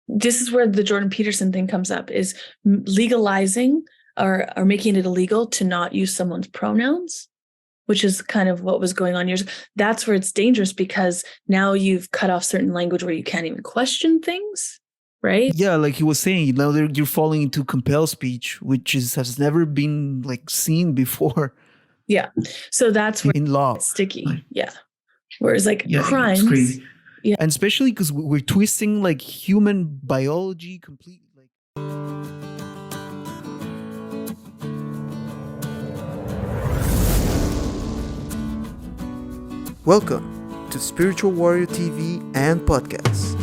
this is where the Jordan Peterson thing comes up, is legalizing or making it illegal to not use someone's pronouns, which is kind of what was going on years. That's where it's dangerous, because now you've cut off certain language where you can't even question things, right? Yeah, like he was saying, now you're falling into compel speech, which has never been like seen before. Yeah. So that's where in law. it's sticky. Yeah. Whereas like crimes. It's crazy. Yeah. And especially because we're twisting like human biology completely. Welcome to Spiritual Warrior TV and Podcasts,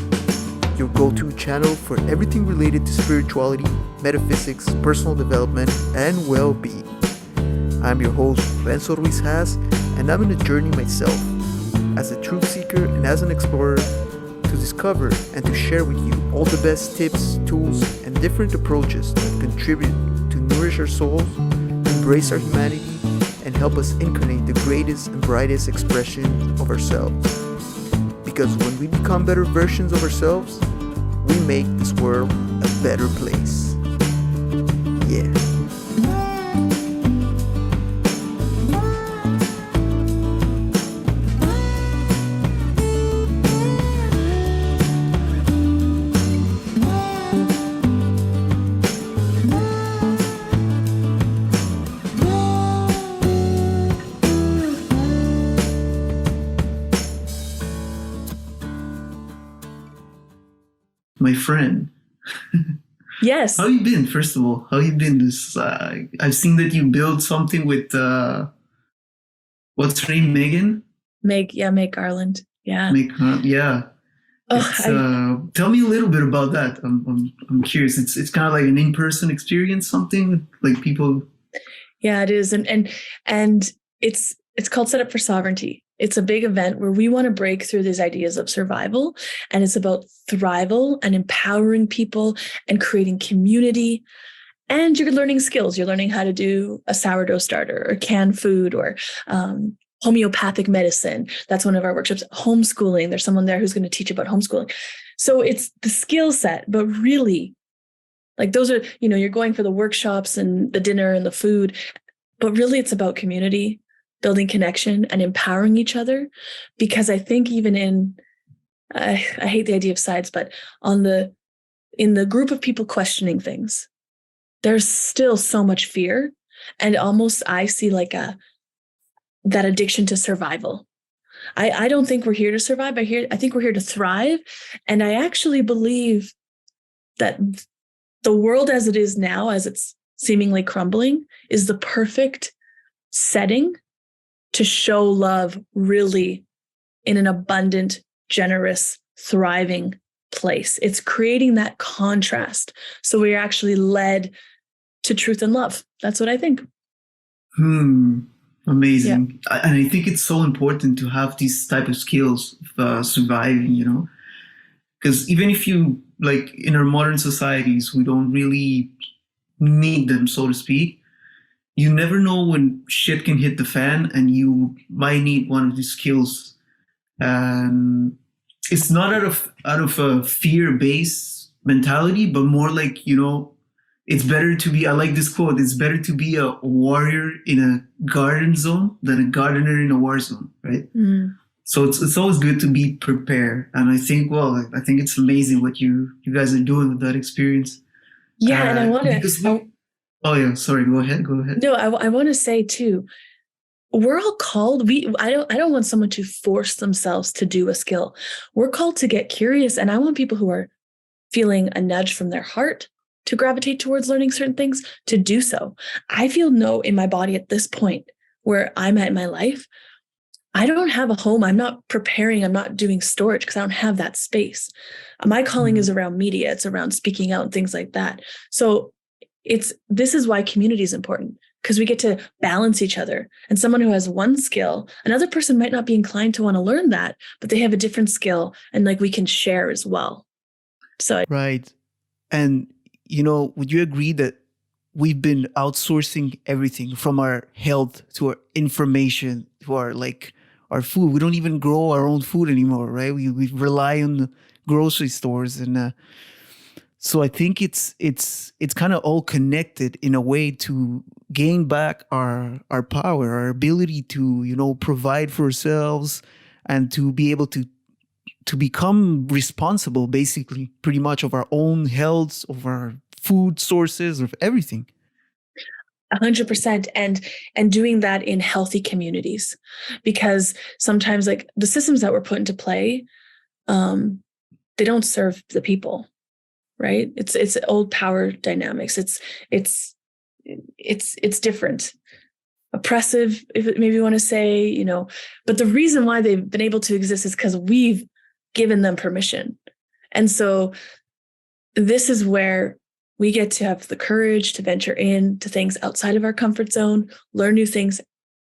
your go-to channel for everything related to spirituality, metaphysics, personal development, and well-being. I'm your host, Renzo Ruiz Haas, and I'm on a journey myself, as a truth seeker and as an explorer, to discover and to share with you all the best tips, tools, and different approaches that contribute to nourish our souls, embrace our humanity, and help us incarnate the greatest and brightest expression of ourselves. Because when we become better versions of ourselves, we make this world a better place. Yeah. My friend. Yes. How you been, first of all? How you been this? I've seen that you built something with, what's her name, Megan? Meg Garland. Yeah. Yeah. Tell me a little bit about that. I'm curious. It's kind of like an in-person experience, something like people. Yeah, it is. And it's called Set Up for Sovereignty. It's a big event where we want to break through these ideas of survival, and it's about thrival and empowering people and creating community. And you're learning skills. You're learning how to do a sourdough starter or canned food or homeopathic medicine. That's one of our workshops. Homeschooling. There's someone there who's going to teach about homeschooling. So it's the skill set, but really, like those are, you're going for the workshops and the dinner and the food, but really it's about community, building connection and empowering each other. Because I think even I hate the idea of sides, but in the group of people questioning things, there's still so much fear. And almost I see like that addiction to survival. I don't think we're here to survive. I think we're here to thrive. And I actually believe that the world as it is now, as it's seemingly crumbling, is the perfect setting to show love really in an abundant, generous, thriving place. It's creating that contrast. So we're actually led to truth and love. That's what I think. Amazing. Yeah. And I think it's so important to have these type of skills of surviving, because even if you, like in our modern societies, we don't really need them, so to speak. You never know when shit can hit the fan and you might need one of these skills. It's not out of a fear-based mentality, but more like, it's better to be, I like this quote, it's better to be a warrior in a garden zone than a gardener in a war zone, right? Mm. So it's always good to be prepared. And I think it's amazing what you guys are doing with that experience. Yeah, and I want to... Oh yeah, sorry. Go ahead. No, I want to say too, we're all called. I don't want someone to force themselves to do a skill. We're called to get curious, and I want people who are feeling a nudge from their heart to gravitate towards learning certain things to do so. I feel in my body at this point where I'm at in my life, I don't have a home. I'm not preparing. I'm not doing storage because I don't have that space. My calling is around media. It's around speaking out and things like that. So this is why community is important, because we get to balance each other. And someone who has one skill, another person might not be inclined to want to learn that, but they have a different skill, and like we can share as well. So right. And would you agree that we've been outsourcing everything from our health to our information to our food? We don't even grow our own food anymore, right? We rely on the grocery stores, and So I think it's kind of all connected in a way to gain back our power, our ability to, you know, provide for ourselves and to be able to become responsible, basically, pretty much of our own health, of our food sources, of everything. 100%. And doing that in healthy communities, because sometimes like the systems that were put into play, they don't serve the people, right? It's old power dynamics. It's different, oppressive, if maybe you want to say, you know, but the reason why they've been able to exist is because we've given them permission. And so this is where we get to have the courage to venture into things outside of our comfort zone, learn new things,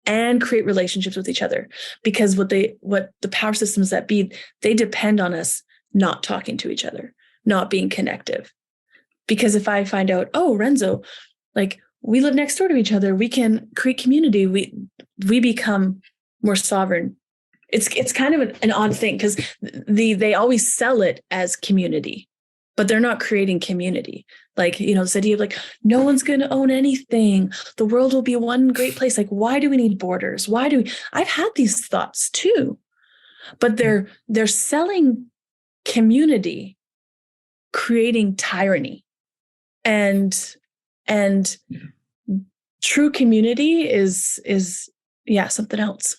and create relationships with each other. Because what the power systems that be, they depend on us not talking to each other, not being connective. Because if I find out, oh, Renzo, like we live next door to each other, we can create community. We become more sovereign. It's kind of an odd thing because they always sell it as community, but they're not creating community. Like, you know, this idea of like, no one's going to own anything. The world will be one great place. Like, why do we need borders? I've had these thoughts too, but they're selling community, creating tyranny, and true community is something else.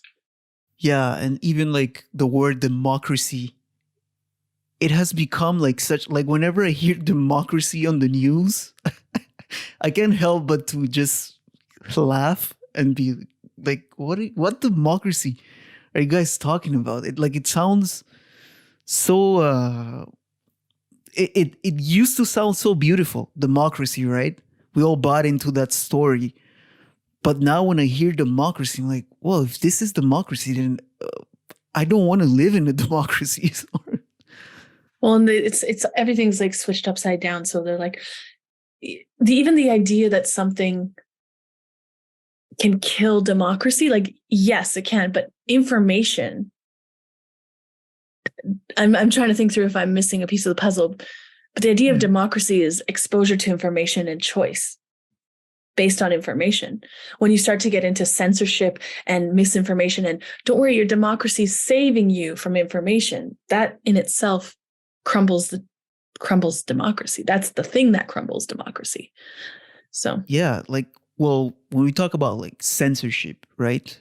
Yeah, and even like the word democracy, it has become like such, like whenever I hear democracy on the news, I can't help but to just laugh and be like, what democracy are you guys talking about? It sounds so it used to sound so beautiful, democracy, right? We all bought into that story. But now when I hear democracy, I'm like, well, if this is democracy, then I don't want to live in a democracy. Well, and it's everything's like switched upside down. So they're like, even the idea that something can kill democracy, like, yes, it can, but information, I'm trying to think through if I'm missing a piece of the puzzle, but the idea of democracy is exposure to information and choice based on information. When you start to get into censorship and misinformation, and don't worry, your democracy is saving you from information, that in itself crumbles democracy. That's the thing that crumbles democracy. So yeah, like, well, when we talk about like censorship, right?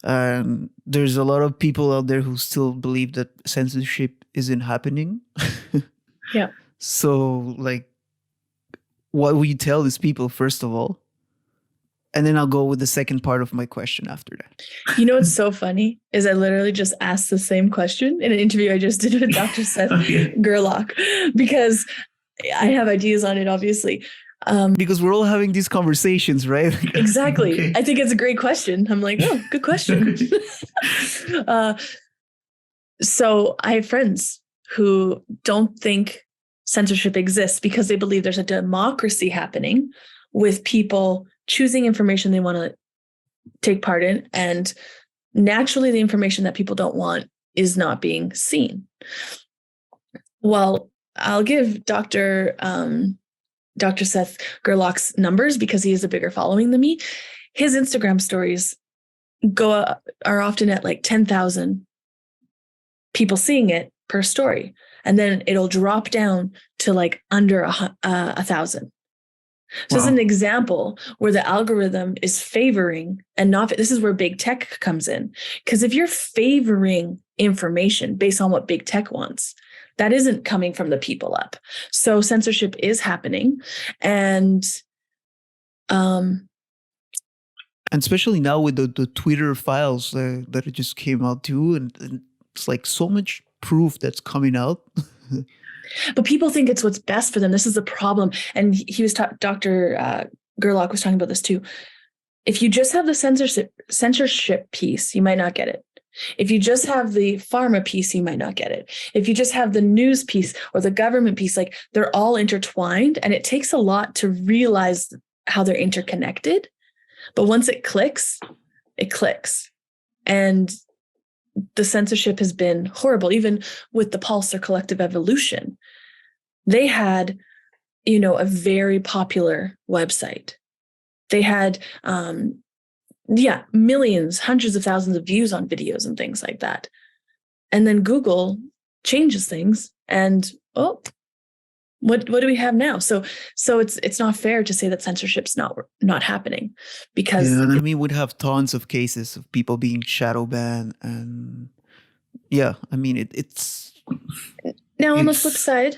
There's a lot of people out there who still believe that censorship isn't happening. yeah. So like, what will you tell these people, first of all? And then I'll go with the second part of my question after that. You know what's so funny is I literally just asked the same question in an interview I just did with Dr. Seth Gerlach, because I have ideas on it, obviously. Because we're all having these conversations, right? Exactly. Okay. I think it's a great question. I'm like, oh, good question. So I have friends who don't think censorship exists because they believe there's a democracy happening with people choosing information they want to take part in. And naturally, the information that people don't want is not being seen. Well, I'll give Dr. Seth Gerlach's numbers because he has a bigger following than me. His Instagram stories are often at like 10,000 people seeing it per story. And then it'll drop down to like under 1,000. So it's an example where the algorithm is favoring and not, this is where big tech comes in. Because if you're favoring information based on what big tech wants, that isn't coming from the people up. So censorship is happening. And especially now with the Twitter files that it just came out too. And it's like so much proof that's coming out. But people think it's what's best for them. This is the problem. And he was Dr. Gerlach was talking about this too. If you just have the censorship piece, you might not get it. If you just have the pharma piece, you might not get it. If you just have the news piece or the government piece, like they're all intertwined, and it takes a lot to realize how they're interconnected. But once it clicks, it clicks. And the censorship has been horrible, even with the pulse or collective evolution. They had, a very popular website. They had, millions, hundreds of thousands of views on videos and things like that. And then Google changes things, and what do we have now? So it's not fair to say that censorship's not happening, because I mean, we'd have tons of cases of people being shadow banned, and I mean, it's now on the flip side.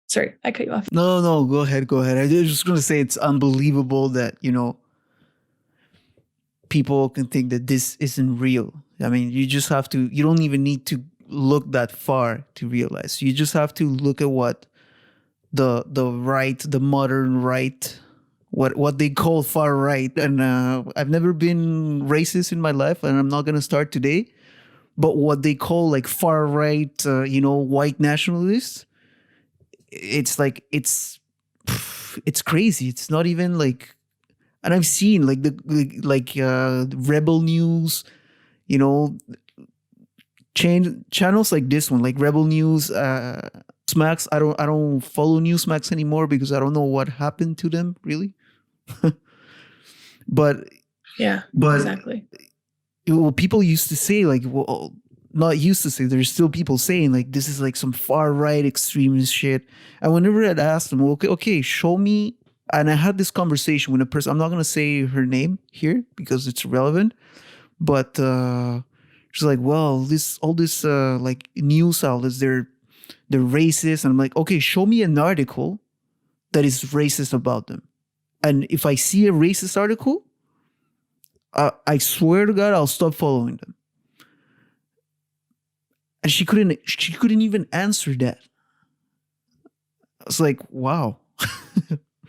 Sorry, I cut you off. No, go ahead. I was just going to say it's unbelievable that, people can think that this isn't real. I mean, you don't even need to look that far to realize. You just have to look at what the modern right, what they call far right. And I've never been racist in my life, and I'm not going to start today. But what they call like far right, white nationalists, it's like, it's crazy. It's not even like, and I've seen like Rebel News, channels like this one, like Rebel News, Newsmax. I don't follow Newsmax anymore because I don't know what happened to them really. But exactly. People used to say like, not used to say, there's still people saying like, this is like some far right extremist shit. And whenever I'd ask them, okay, show me. And I had this conversation with a person, I'm not going to say her name here because it's relevant, but she's like, well, all this like news outlets, they're racist. And I'm like, okay, show me an article that is racist about them. And if I see a racist article, I swear to God, I'll stop following them. And she couldn't even answer that. I was like, wow,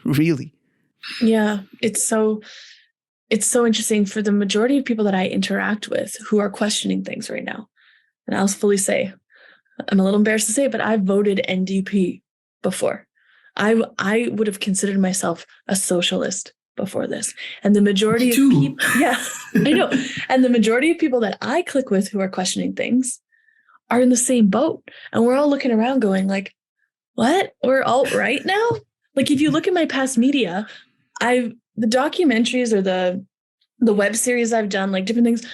really? Yeah, it's so interesting for the majority of people that I interact with who are questioning things right now. And I'll fully say, I'm a little embarrassed to say it, but I voted NDP before. I would have considered myself a socialist before this. And the majority of people, I know. And the majority of people that I click with who are questioning things are in the same boat. And we're all looking around going like, what? We're alt-right now? Like, if you look at my past media, the documentaries or the web series I've done, like different things,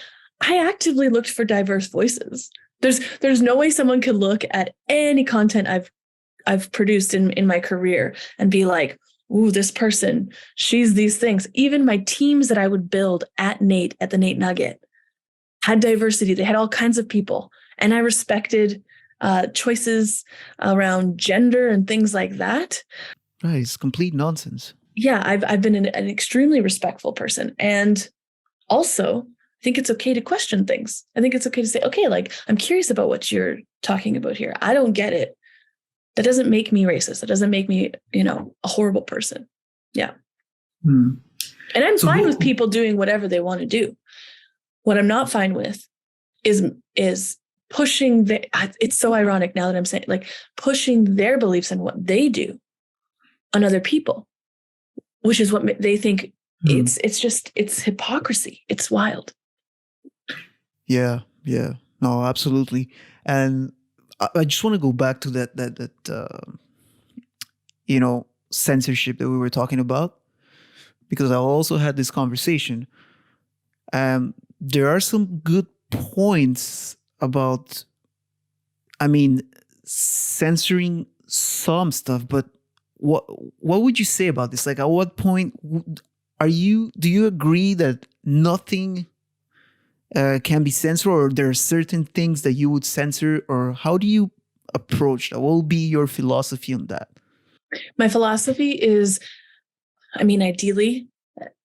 I actively looked for diverse voices. There's no way someone could look at any content I've produced in my career and be like, ooh, this person, she's these things. Even my teams that I would build at the Nate Nugget, had diversity. They had all kinds of people. And I respected choices around gender and things like that. Right, it's complete nonsense. Yeah, I've been an extremely respectful person. And also, I think it's okay to question things. I think it's okay to say, okay, like, I'm curious about what you're talking about here. I don't get it. That doesn't make me racist. That doesn't make me, a horrible person. Yeah. And I'm fine with people doing whatever they want to do. What I'm not fine with is pushing it's so ironic now that I'm saying, like, pushing their beliefs and what they do on other people, which is what they think. It's hypocrisy. It's wild. Yeah. No, absolutely. And I just want to go back to that censorship that we were talking about, because I also had this conversation. There are some good points about, censoring some stuff, but what would you say about this? Like, at what point do you agree that nothing can be censored, or there are certain things that you would censor, or how do you approach that? What will be your philosophy on that? My philosophy is, ideally,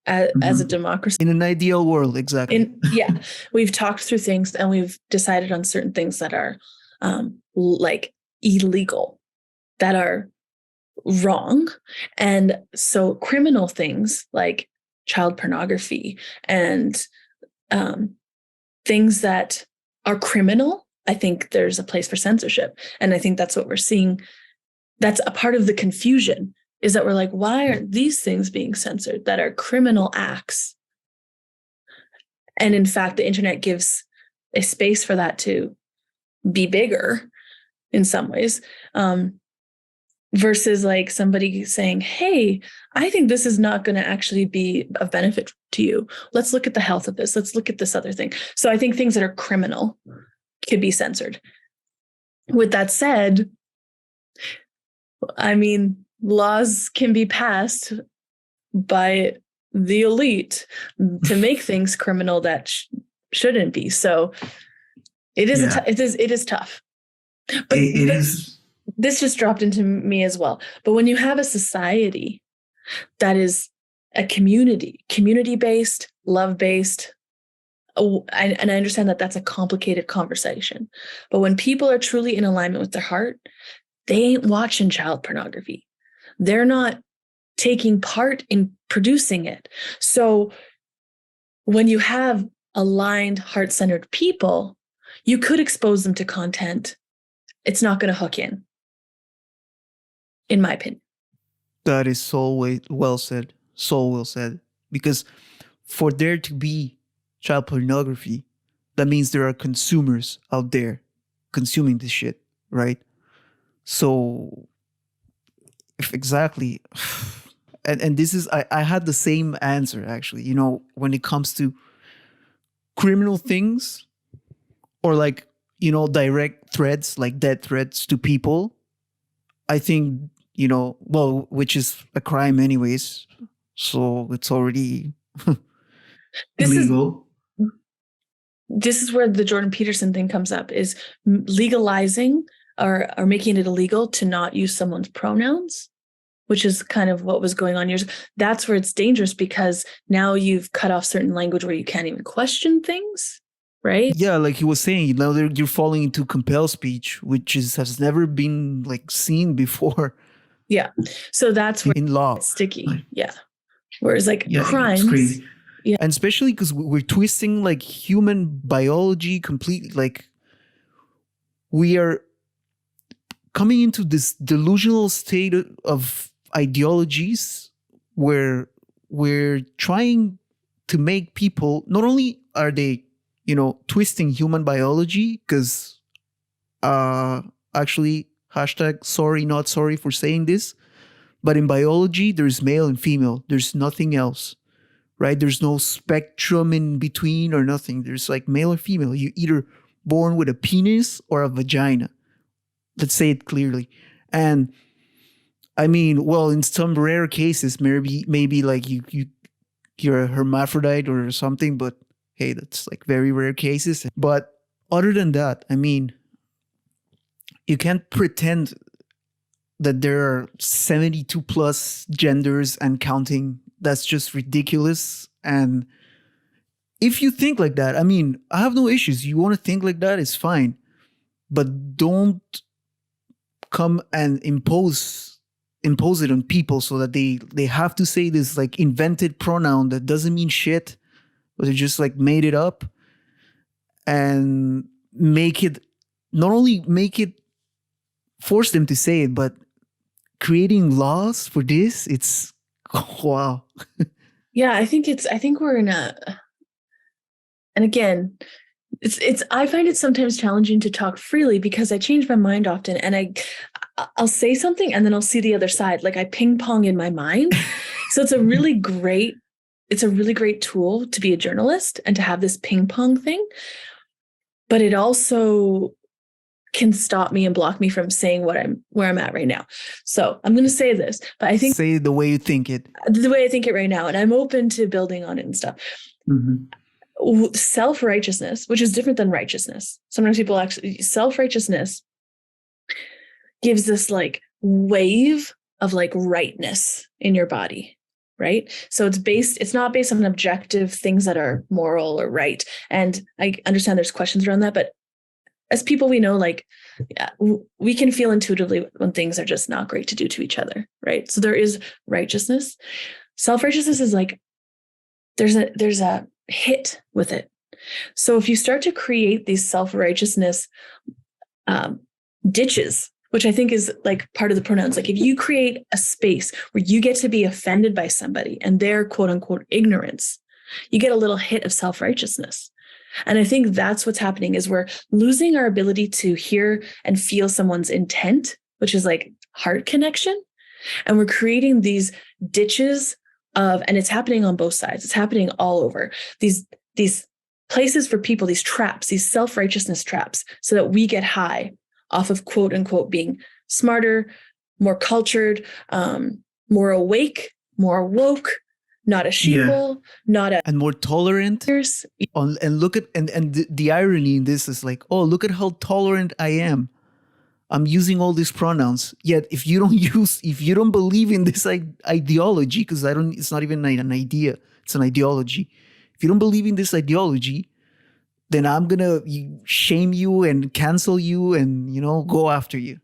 as a democracy. In an ideal world, exactly. We've talked through things and we've decided on certain things that are like illegal, that are wrong. And so criminal things like child pornography and things that are criminal, I think there's a place for censorship. And I think that's what we're seeing. That's a part of the confusion, is that we're like, why aren't these things being censored that are criminal acts? And in fact, the internet gives a space for that to be bigger in some ways. versus like somebody saying, hey, I think this is not going to actually be of benefit to you. Let's look at the health of this. Let's look at this other thing. So I think things that are criminal could be censored. With that said, I mean, laws can be passed by the elite to make things criminal that shouldn't be. So it is it is tough. But it is. This just dropped into me as well. But when you have a society that is a community-based, love-based, and I understand that that's a complicated conversation. But when people are truly in alignment with their heart, they ain't watching child pornography. They're not taking part in producing it. So when you have aligned, heart-centered people, you could expose them to content. It's not going to hook in my opinion. That is so well said. So well said. Because for there to be child pornography, that means there are consumers out there consuming this shit, right? So, if exactly. And this is, I had the same answer, actually. You know, when it comes to criminal things or like, you know, direct threats, like death threats to people, I think, you know, well, which is a crime anyways. So it's already illegal. This is where the Jordan Peterson thing comes up, is legalizing or making it illegal to not use someone's pronouns, which is kind of what was going on years. That's where it's dangerous, because now you've cut off certain language where you can't even question things, right? Yeah, like he was saying, you know, you're falling into compel speech, which has never been like seen before. Yeah. So that's where in law, it's sticky. Yeah. Whereas like crimes. It's crazy. Yeah. And especially because we're twisting like human biology completely. Like we are coming into this delusional state of ideologies where we're trying to make people, not only are they, you know, twisting human biology, because actually hashtag sorry, not sorry for saying this, but in biology, there's male and female. There's nothing else, right? There's no spectrum in between or nothing. There's like male or female. You're either born with a penis or a vagina. Let's say it clearly. And I mean, well, in some rare cases, maybe like you're a hermaphrodite or something, but hey, that's like very rare cases. But other than that, I mean, you can't pretend that there are 72 plus genders and counting. That's just ridiculous. And if you think like that, I mean, I have no issues. You want to think like that, it's fine. But don't come and impose it on people so that they have to say this like invented pronoun that doesn't mean shit, but they just like made it up and make it, not only make it, force them to say it, but creating laws for this, it's wow. Yeah, I think we're in a, and again, it's I find it sometimes challenging to talk freely because I change my mind often, and I'll say something and then I'll see the other side. Like I ping pong in my mind. So it's a really great tool to be a journalist and to have this ping pong thing. But it also can stop me and block me from saying where I'm at right now. So I'm going to say this, but I think say the way you think it, right now, and I'm open to building on it and stuff. Mm-hmm. Self-righteousness, which is different than righteousness. Sometimes people actually, self-righteousness gives this like wave of like rightness in your body, right? So it's not based on objective things that are moral or right. And I understand there's questions around that, but as people we know, like, yeah, we can feel intuitively when things are just not great to do to each other, right? So there is righteousness. Self-righteousness is like, there's a hit with it. So if you start to create these self-righteousness ditches, which I think is like part of the pronouns, like if you create a space where you get to be offended by somebody and their quote unquote ignorance, you get a little hit of self-righteousness. And I think that's what's happening, is we're losing our ability to hear and feel someone's intent, which is like heart connection. And we're creating these ditches and it's happening on both sides. It's happening all over these places for people, these traps, these self-righteousness traps, so that we get high off of quote unquote being smarter, more cultured, more awake, more woke, not a sheeple, not a and more tolerant. And look at and the irony in this is like, oh, look at how tolerant I am. I'm using all these pronouns. Yet if you don't believe in this ideology, because it's not even an idea, it's an ideology. If you don't believe in this ideology, then I'm gonna shame you and cancel you and go after you.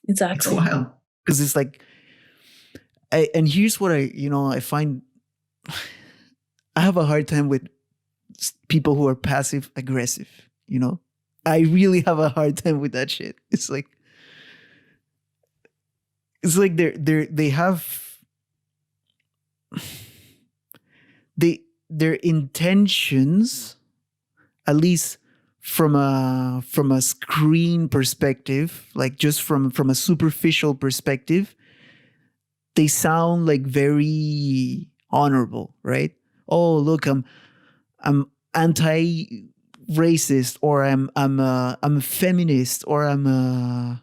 Exactly. It's wild. Because it's like, and here's what I find. I have a hard time with people who are passive aggressive. I really have a hard time with that shit. It's like they have their intentions, at least from a screen perspective, like just from a superficial perspective, they sound like very honorable, right? Oh, look, I'm anti-racist, or I'm a feminist, or I'm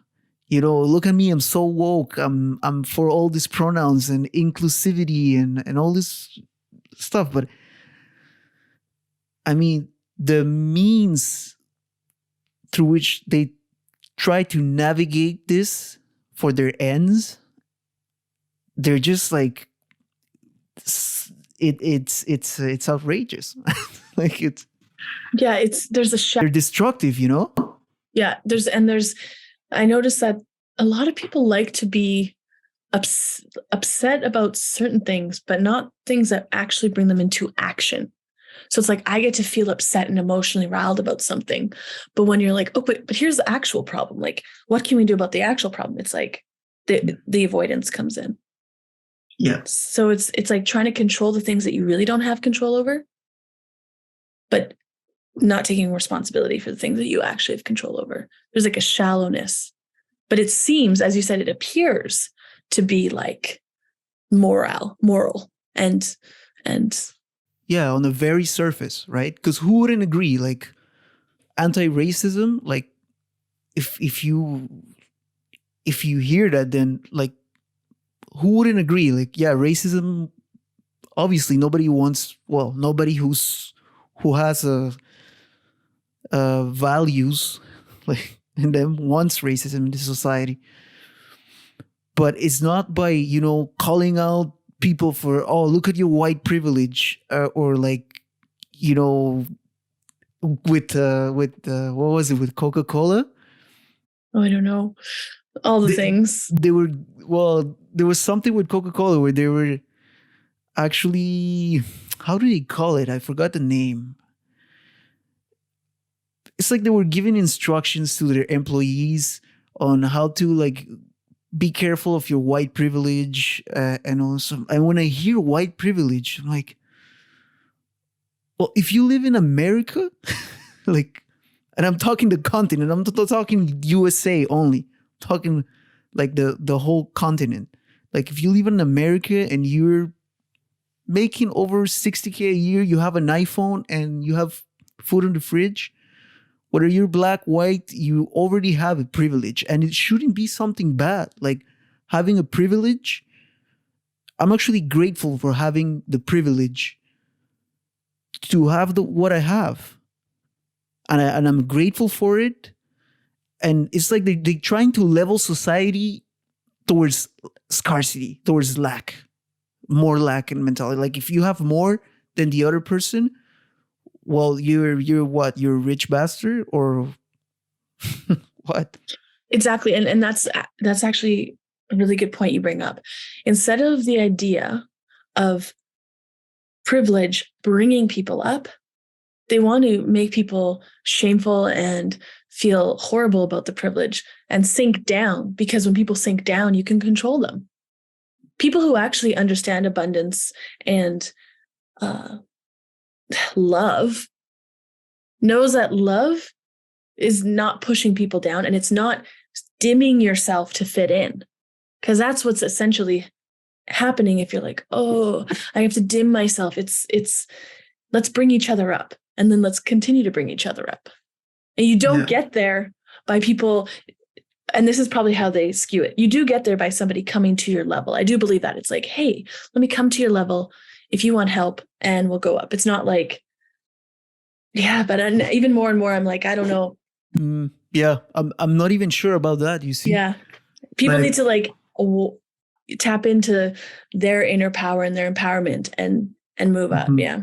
look at me, I'm so woke, I'm for all these pronouns and inclusivity and all this stuff. But I mean, the means through which they try to navigate this for their ends, they're just like, it's outrageous. Like there's a they're destructive, Yeah, I noticed that a lot of people like to be upset about certain things, but not things that actually bring them into action. So it's like, I get to feel upset and emotionally riled about something. But when you're like, oh, but here's the actual problem. Like, what can we do about the actual problem? It's like the avoidance comes in. Yeah. So it's like trying to control the things that you really don't have control over, but not taking responsibility for the things that you actually have control over. There's like a shallowness, but it seems, as you said, it appears to be like moral and yeah, on the very surface, right? Because who wouldn't agree? Like, anti-racism, like if you hear that, then like, who wouldn't agree? Like, yeah, racism, obviously nobody who has values like in them wants racism in this society. But it's not by calling out people for, oh, look at your white privilege, or like with what was it, with Coca-Cola? Oh, I don't know, all the things. There was something with Coca-Cola where they were actually, how do they call it? I forgot the name. It's like they were giving instructions to their employees on how to like be careful of your white privilege, and also. And when I hear white privilege, I'm like, well, if you live in America, like, and I'm talking the continent, I'm not talking USA only, I'm talking like the whole continent. Like, if you live in America and you're making over $60K a year, you have an iPhone and you have food in the fridge, whether you're black, white, you already have a privilege, and it shouldn't be something bad. Like, having a privilege, I'm actually grateful for having the privilege to have what I have, and I'm grateful for it. And it's like they're trying to level society towards scarcity, towards more lack in mentality. Like, if you have more than the other person, well, you're what? You're a rich bastard, or what? Exactly. And that's actually a really good point you bring up. Instead of the idea of privilege bringing people up, they want to make people shameful and feel horrible about the privilege and sink down, because when people sink down, you can control them. People who actually understand abundance and love knows that love is not pushing people down, and it's not dimming yourself to fit in. Because that's what's essentially happening if you're like, oh, I have to dim myself. It's let's bring each other up, and then let's continue to bring each other up. And you don't get there by people, and this is probably how they skew it. You do get there by somebody coming to your level. I do believe that. It's like, hey, let me come to your level if you want help, and we'll go up. It's not like, yeah, but even more and more, I'm like, I don't know. Yeah, I'm not even sure about that, you see. Yeah. People need to tap into their inner power and their empowerment and move up. Yeah.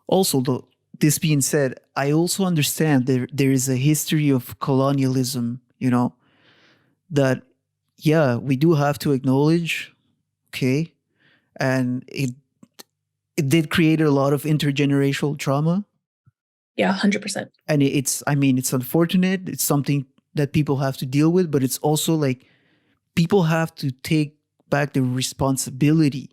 Also, though, this being said, I also understand there is a history of colonialism, that, yeah, we do have to acknowledge, okay, and it did create a lot of intergenerational trauma. Yeah, 100%. And it's unfortunate. It's something that people have to deal with, but it's also like people have to take back the responsibility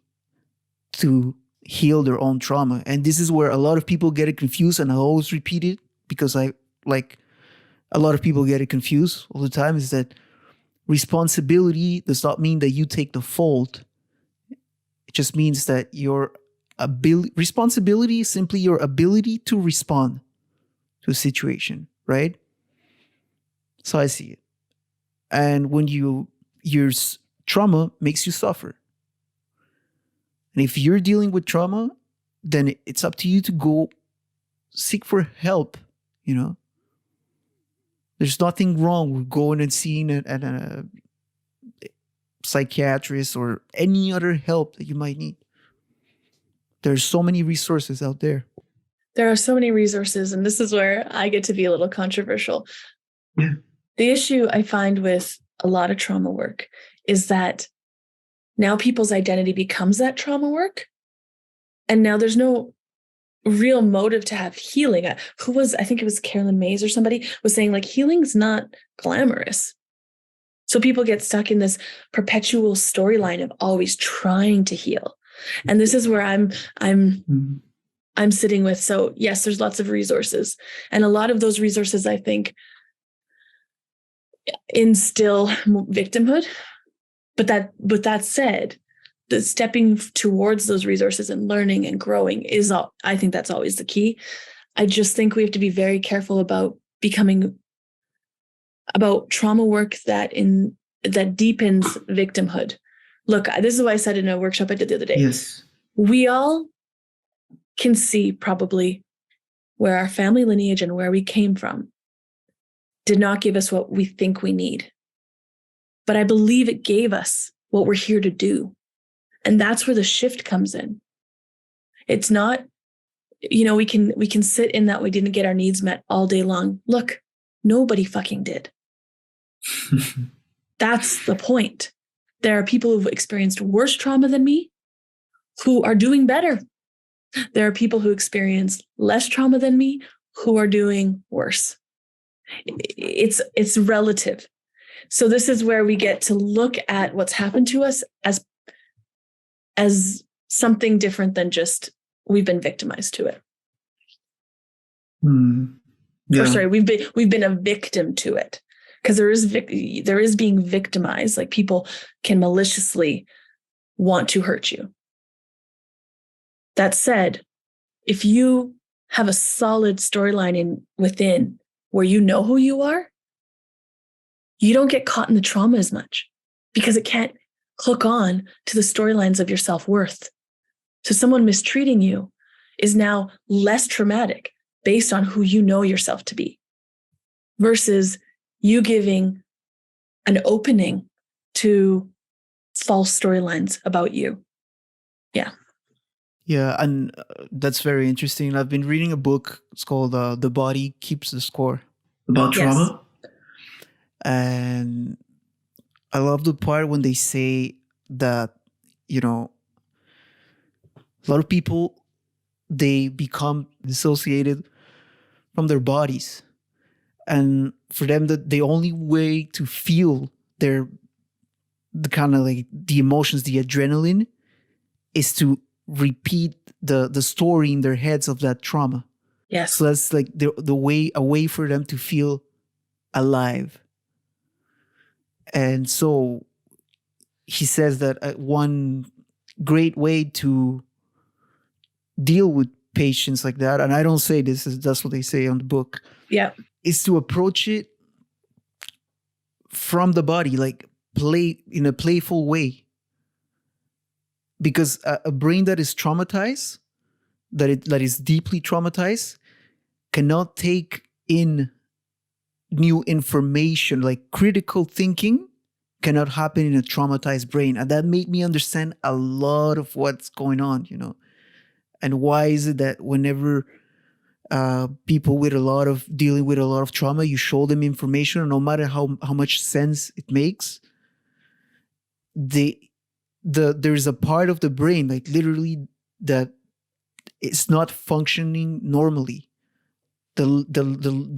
to heal their own trauma. And this is where a lot of people get it confused, and I always repeat it because a lot of people get it confused all the time, is that responsibility does not mean that you take the fault. It just means that responsibility is simply your ability to respond to a situation, right? So I see it. And when your trauma makes you suffer. And if you're dealing with trauma, then it's up to you to go seek for help, There's nothing wrong with going and seeing a psychiatrist or any other help that you might need. There's so many resources out there. There are so many resources, and this is where I get to be a little controversial. Yeah. The issue I find with a lot of trauma work is that now people's identity becomes that trauma work, and now there's no real motive to have healing. I think it was Carolyn Mays or somebody was saying, like, healing's not glamorous. So people get stuck in this perpetual storyline of always trying to heal. And this is where I'm sitting with. So yes, there's lots of resources, and a lot of those resources, I think, instill victimhood. But that said, the stepping towards those resources and learning and growing I think that's always the key. I just think we have to be very careful about trauma work that deepens victimhood. Look, this is what I said in a workshop I did the other day. Yes. We all can see probably where our family lineage and where we came from did not give us what we think we need. But I believe it gave us what we're here to do. And that's where the shift comes in. It's not, we can sit in that we didn't get our needs met all day long. Look, nobody fucking did. That's the point. There are people who've experienced worse trauma than me who are doing better. There are people who experience less trauma than me who are doing worse. It's relative. So this is where we get to look at what's happened to us as something different than just we've been victimized to it. Yeah. Or sorry, we've been a victim to it, because there is being victimized. Like, people can maliciously want to hurt you. That said, if you have a solid storyline within where you know who you are, you don't get caught in the trauma as much, because it can't hook on to the storylines of your self-worth. So someone mistreating you is now less traumatic based on who you know yourself to be, versus you giving an opening to false storylines about you. Yeah. Yeah, and that's very interesting. I've been reading a book. It's called The Body Keeps the Score. About trauma? And I love the part when they say that, a lot of people, they become dissociated from their bodies. And for them, the only way to feel the kind of like the emotions, the adrenaline, is to repeat the story in their heads of that trauma. Yes. So that's like a way for them to feel alive. And so he says that one great way to deal with patients like that, and I don't say this, that's what they say on the book, Yeah. is to approach it from the body, like play in a playful way. Because a brain that is traumatized, that is deeply traumatized, cannot take in new information. Like critical thinking cannot happen in a traumatized brain. And that made me understand a lot of what's going on, you know. And why is it that whenever people with dealing with a lot of trauma, you show them information, and no matter how much sense it makes, there's a part of the brain, like literally, that it's not functioning normally. The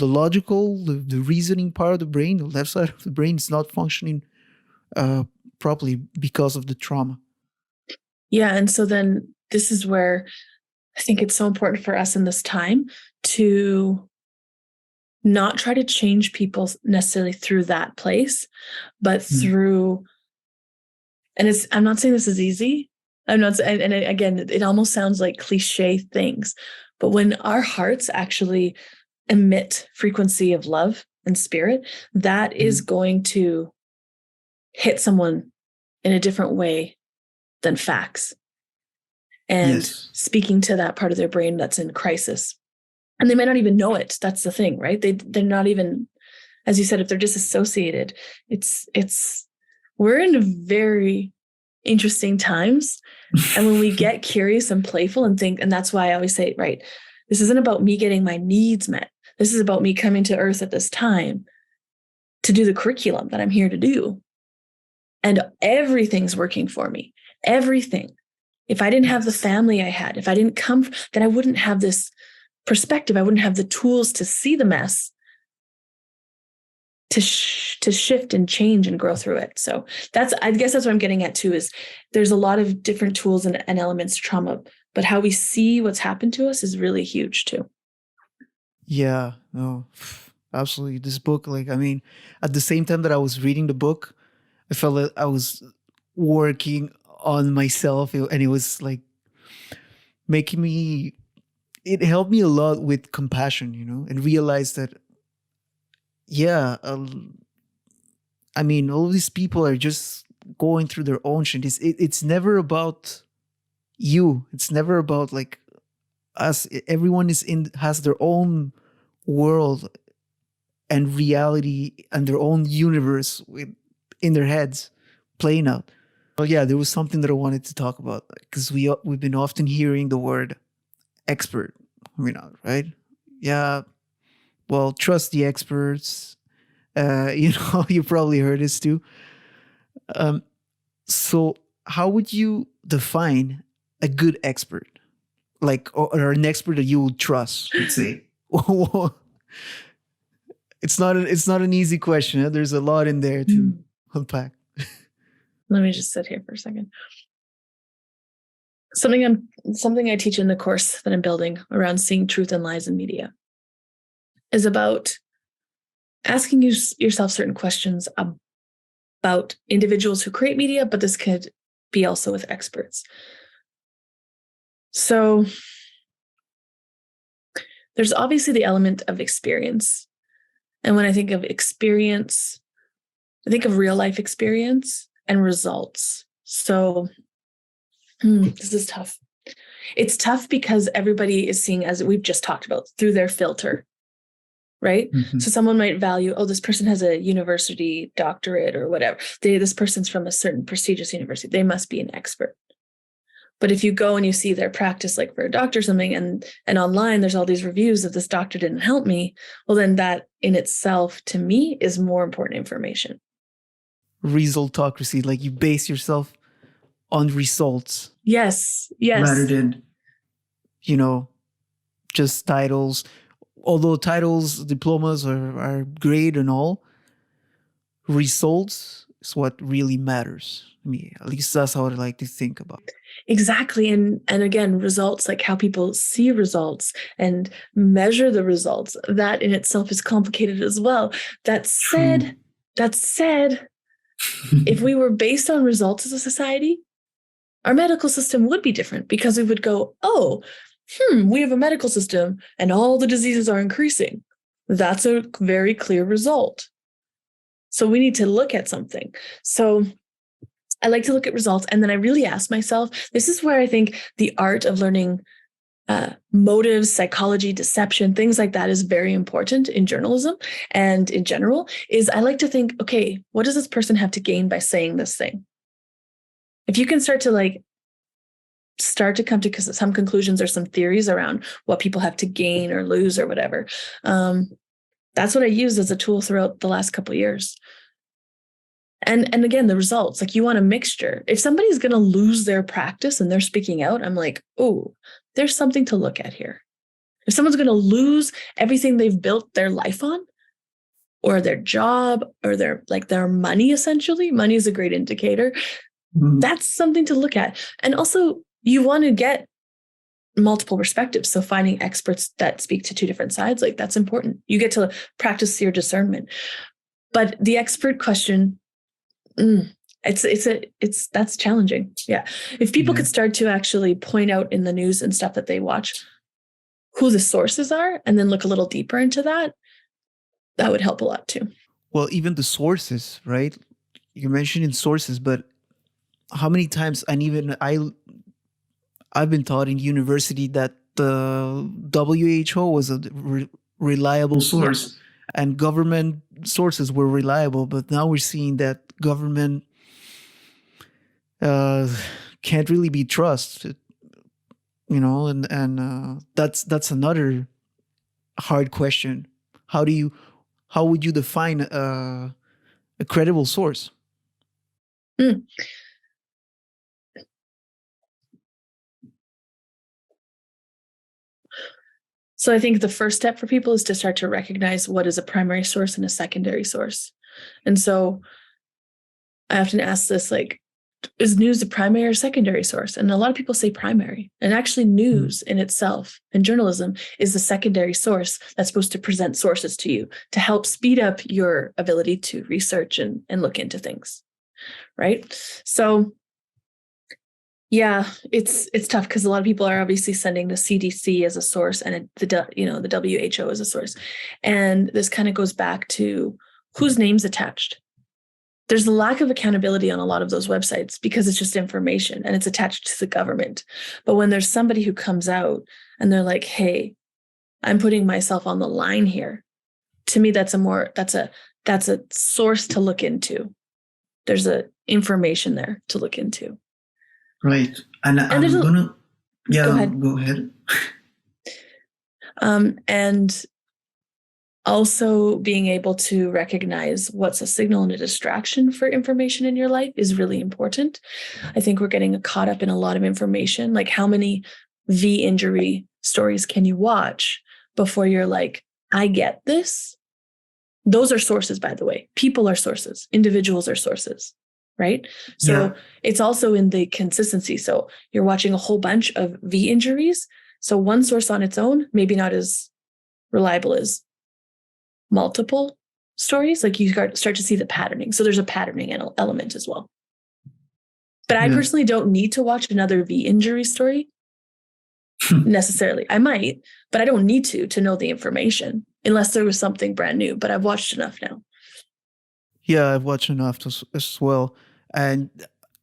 logical, the reasoning part of the brain, the left side of the brain, is not functioning properly because of the trauma. Yeah. And so then this is where I think it's so important for us in this time to not try to change people necessarily through that place, but through, and I'm not saying this is easy. I'm not, and again, it almost sounds like cliche things, but when our hearts actually emit frequency of love and spirit, that is going to hit someone in a different way than facts. And speaking to that part of their brain that's in crisis. And they might not even know it. That's the thing, right? They're not even, as you said, if they're disassociated, we're in very interesting times. And when we get curious and playful and think, and that's why I always say, right, this isn't about me getting my needs met. This is about me coming to earth at this time to do the curriculum that I'm here to do. And everything's working for me. Everything. If I didn't have the family I had, if I didn't come, then I wouldn't have this perspective. I wouldn't have the tools to see the mess, to shift and change and grow through it. So I guess that's what I'm getting at too, is there's a lot of different tools and elements to trauma, but how we see what's happened to us is really huge too. Yeah, no, absolutely. This book, like, I mean, at the same time that I was reading the book, I felt that I was working on myself, and it was like it helped me a lot with compassion, you know, and realize that, I mean, all of these people are just going through their own shit. It's never about you. It's never about like us. Everyone has their own world and reality and their own universe in their heads playing out. But yeah, there was something that I wanted to talk about, because we've been often hearing the word expert, right? Yeah, well, trust the experts. You know, you probably heard this too. So how would you define a good expert? Like, or an expert that you would trust? Let's say. It's not an easy question. Huh? There's a lot in there to unpack. Let me just sit here for a second. Something I teach in the course that I'm building around seeing truth and lies in media is about asking yourself certain questions about individuals who create media, but this could be also with experts. So there's obviously the element of experience. And when I think of experience, I think of real life experience and results. So this is tough. It's tough because everybody is seeing, as we've just talked about, through their filter, right? Mm-hmm. So someone might value, this person has a university doctorate or whatever. This person's from a certain prestigious university. They must be an expert. But if you go and you see their practice, like for a doctor or something, and online, there's all these reviews of this doctor didn't help me. Well, then that in itself, to me, is more important information. Resultocracy, like you base yourself on results. Yes. Rather than, just titles. Although titles, diplomas are great and all, results is what really matters. I mean, at least that's how I like to think about it. Exactly. And again, results, like how people see results and measure the results, that in itself is complicated as well. That said, If we were based on results as a society, our medical system would be different because we would go, oh, we have a medical system and all the diseases are increasing. That's a very clear result. So we need to look at something. So I like to look at results. And then I really ask myself, this is where I think the art of learning motives, psychology, deception, things like that is very important in journalism and in general, is I like to think, okay, what does this person have to gain by saying this thing? If you can start to come to some conclusions or some theories around what people have to gain or lose or whatever, that's what I used as a tool throughout the last couple of years. And again, the results, like you want a mixture. If somebody's going to lose their practice and they're speaking out, I'm like, oh, there's something to look at here. If someone's going to lose everything they've built their life on, or their job, or their money, essentially, money is a great indicator. That's something to look at. And also, you want to get multiple perspectives. So finding experts that speak to two different sides, like that's important. You get to practice your discernment. But the expert question, that's challenging. Yeah. If people could start to actually point out in the news and stuff that they watch who the sources are, and then look a little deeper into that, that would help a lot too. Well, even the sources, right? You're mentioning sources, but how many times, and even I've been taught in university that the WHO was a reliable source, and government sources were reliable, but now we're seeing that government can't really be trusted, and that's another hard question. How would you define a credible source? So I think the first step for people is to start to recognize what is a primary source and a secondary source. And so I often ask this, like, is news a primary or secondary source? And a lot of people say primary. And actually news in itself and journalism is the secondary source that's supposed to present sources to you to help speed up your ability to research and look into things, right? So yeah, it's tough because a lot of people are obviously sending the CDC as a source and the WHO as a source. And this kind of goes back to whose name's attached. There's a lack of accountability on a lot of those websites because it's just information and it's attached to the government. But when there's somebody who comes out and they're like, hey, I'm putting myself on the line here, to me, that's a source to look into. There's a information there to look into. Right. And I'm gonna go ahead. And also being able to recognize what's a signal and a distraction for information in your life is really important. I think we're getting caught up in a lot of information. Like, how many V injury stories can you watch before you're like, I get this? Those are sources, by the way. People are sources. Individuals are sources, right? So it's also in the consistency. So you're watching a whole bunch of V injuries. So one source on its own, maybe not as reliable as multiple stories. Like, you start to see the patterning. So there's a patterning element as well. But I personally don't need to watch another V injury story necessarily. I might, but I don't need to know the information unless there was something brand new. But I've watched enough now. Yeah, I've watched enough as well. And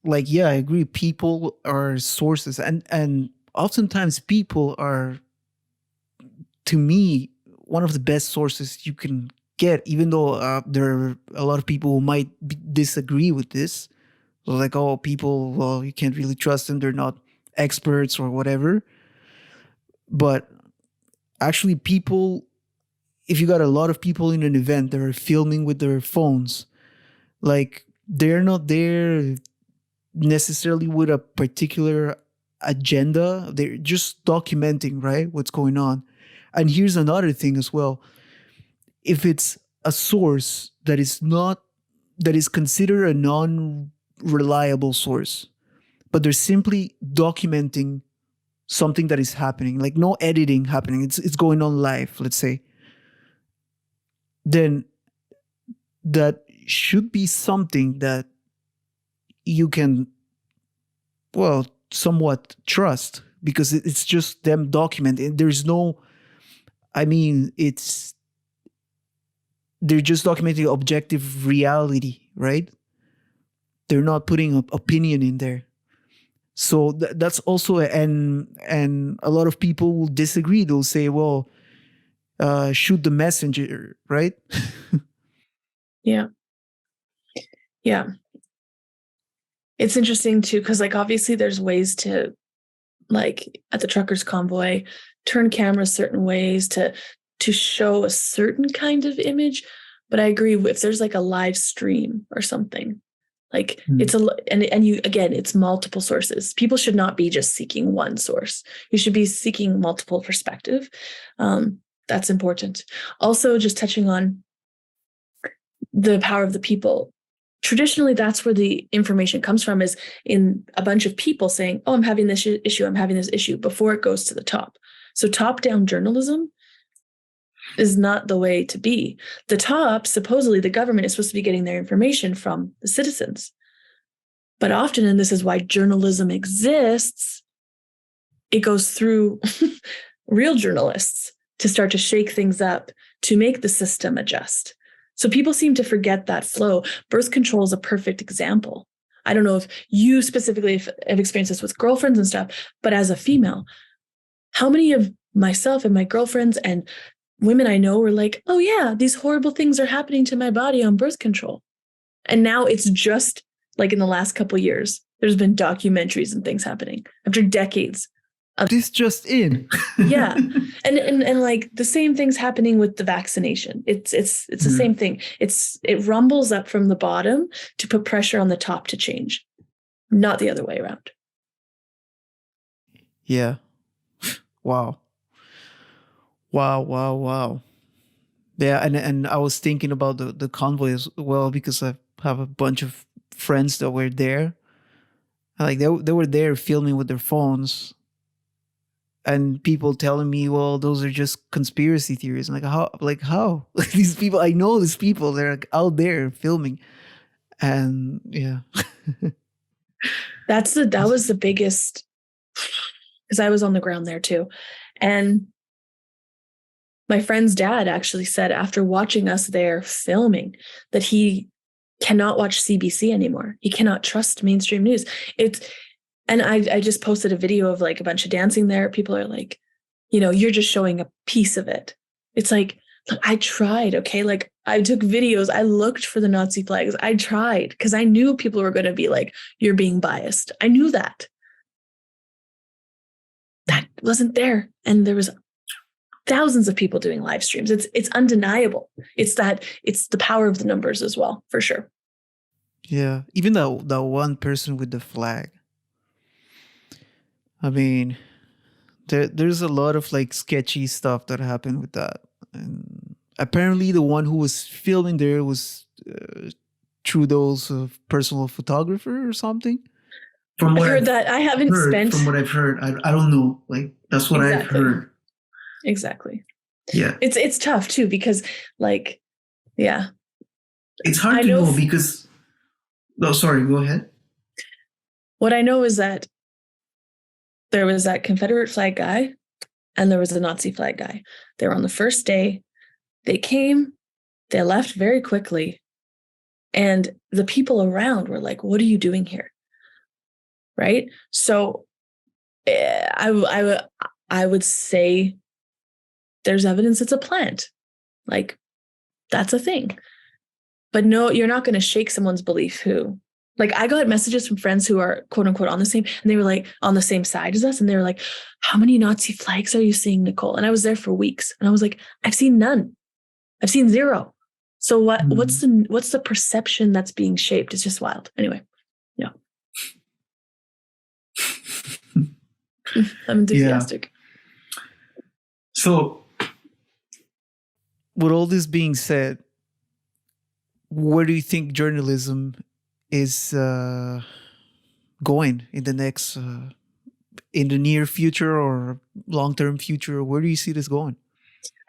I agree. People are sources, and oftentimes people are, to me, one of the best sources you can get, even though there are a lot of people who might disagree with this. So like, oh, people, well, you can't really trust them. They're not experts or whatever. But actually, people, if you got a lot of people in an event that are filming with their phones, like, they're not there necessarily with a particular agenda. They're just documenting, right, what's going on. And here's another thing as well. If it's a source that is considered a non-reliable source, but they're simply documenting something that is happening, like no editing happening, it's going on live, let's say, then that should be something that you can, well, somewhat trust, because it's just them documenting. There's no, I mean, they're just documenting objective reality, right? They're not putting an opinion in there. So that's also, and a lot of people will disagree. They'll say, well, shoot the messenger, right? Yeah. Yeah. It's interesting too, because like obviously there's ways to, like at the truckers convoy, turn cameras certain ways to show a certain kind of image. But I agree, if there's like a live stream or something, like it's and you, again, it's multiple sources. People should not be just seeking one source. You should be seeking multiple perspective. That's important. Also, just touching on the power of the people. Traditionally, that's where the information comes from, is in a bunch of people saying, oh, I'm having this issue, I'm having this issue, before it goes to the top. So top-down journalism is not the way to be. The top, supposedly the government, is supposed to be getting their information from the citizens. But often, and this is why journalism exists, it goes through real journalists to start to shake things up, to make the system adjust. So people seem to forget that flow. Birth control is a perfect example. I don't know if you specifically have experienced this with girlfriends and stuff, but as a female, how many of myself and my girlfriends and women I know were like, oh yeah, these horrible things are happening to my body on birth control. And now it's just like in the last couple of years, there's been documentaries and things happening after decades. This just in. Yeah. And like the same thing's happening with the vaccination. It's the same thing. It rumbles up from the bottom to put pressure on the top to change, not the other way around. Yeah. Wow. Yeah, and I was thinking about the convoy as well, because I have a bunch of friends that were there. Like they were there filming with their phones, and people telling me, well, those are just conspiracy theories. I'm like, how? Like these people, I know these people, they're like out there filming. And yeah. That was the biggest, because I was on the ground there too. And my friend's dad actually said, after watching us there filming, that he cannot watch CBC anymore. He cannot trust mainstream news. And I just posted a video of like a bunch of dancing there. People are like, you're just showing a piece of it. It's like, I tried, okay? Like I took videos. I looked for the Nazi flags. I tried because I knew people were going to be like, you're being biased. I knew that. That wasn't there. And there was thousands of people doing live streams. It's undeniable. It's the power of the numbers as well, for sure. Yeah. Even that one person with the flag. I mean, there's a lot of like sketchy stuff that happened with that. And apparently the one who was filming there was Trudeau's personal photographer or something. From what I've heard that. I haven't spent. From what I've heard, I don't know. Like that's what I've heard. Exactly. Yeah. It's tough too, because like, yeah. It's hard to know because. Oh, sorry. Go ahead. What I know is that there was that Confederate flag guy and there was the Nazi flag guy. They were on the first day. They came, they left very quickly. And the people around were like, what are you doing here? Right? So I would say there's evidence it's a plant. Like, that's a thing. But no, you're not going to shake someone's belief who, like, I got messages from friends who are quote unquote on the same, and they were like on the same side as us. And they were like, how many Nazi flags are you seeing, Nicole? And I was there for weeks. And I was like, I've seen none. I've seen zero. So what's the perception that's being shaped? It's just wild. Anyway, yeah. I'm enthusiastic. Yeah. So with all this being said, where do you think journalism is going in the next, in the near future or long-term future? Where do you see this going?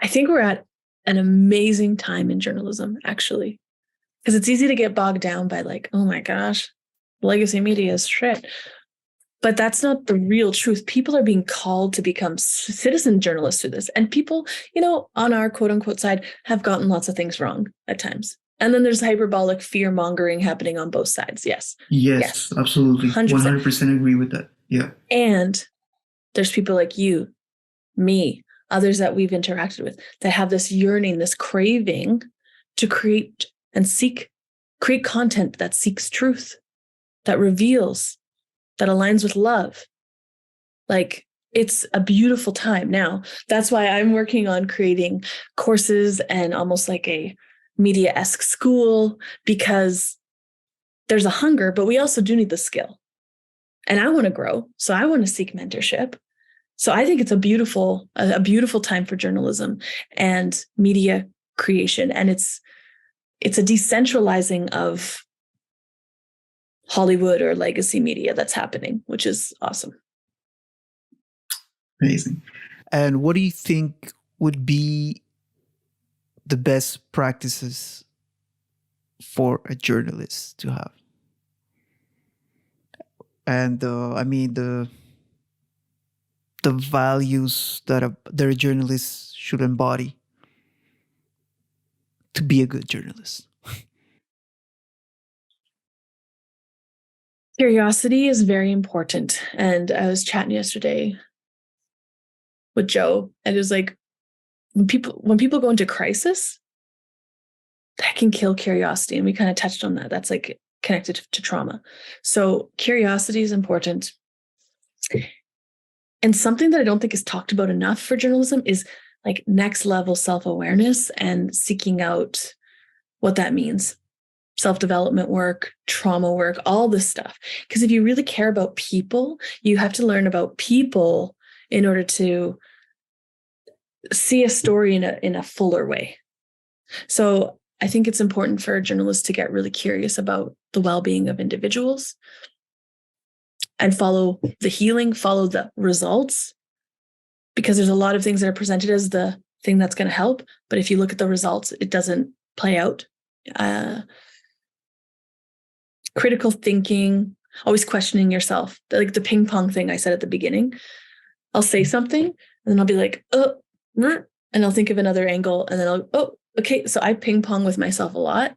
I think we're at an amazing time in journalism, actually. Because it's easy to get bogged down by like, oh my gosh, legacy media is shit. But that's not the real truth. People are being called to become citizen journalists through this. And people, on our quote unquote side have gotten lots of things wrong at times. And then there's hyperbolic fear mongering happening on both sides. Yes. Yes, absolutely. 100% agree with that. Yeah. And there's people like you, me, others that we've interacted with that have this yearning, this craving to create content that seeks truth, that reveals, that aligns with love. Like, it's a beautiful time. Now, that's why I'm working on creating courses and almost like a media-esque school, because there's a hunger, but we also do need the skill. And I want to grow. So I want to seek mentorship. So I think it's a beautiful time for journalism and media creation. And it's a decentralizing of Hollywood or legacy media that's happening, which is awesome. Amazing. And what do you think would be the best practices for a journalist to have? And the values that a journalist should embody to be a good journalist. Curiosity is very important. And I was chatting yesterday with Joe, and it was like, when people go into crisis, that can kill curiosity. And we kind of touched on that. That's like connected to trauma. So curiosity is important. And something that I don't think is talked about enough for journalism is like next level self-awareness and seeking out what that means. Self-development work, trauma work, all this stuff. Because if you really care about people, you have to learn about people in order to see a story in a fuller way. So I think it's important for journalists to get really curious about the well-being of individuals and follow the healing, follow the results, because there's a lot of things that are presented as the thing that's going to help. But if you look at the results, it doesn't play out. Critical thinking, always questioning yourself. Like the ping pong thing I said at the beginning. I'll say something and then I'll be like, oh, and I'll think of another angle and then okay. So I ping pong with myself a lot.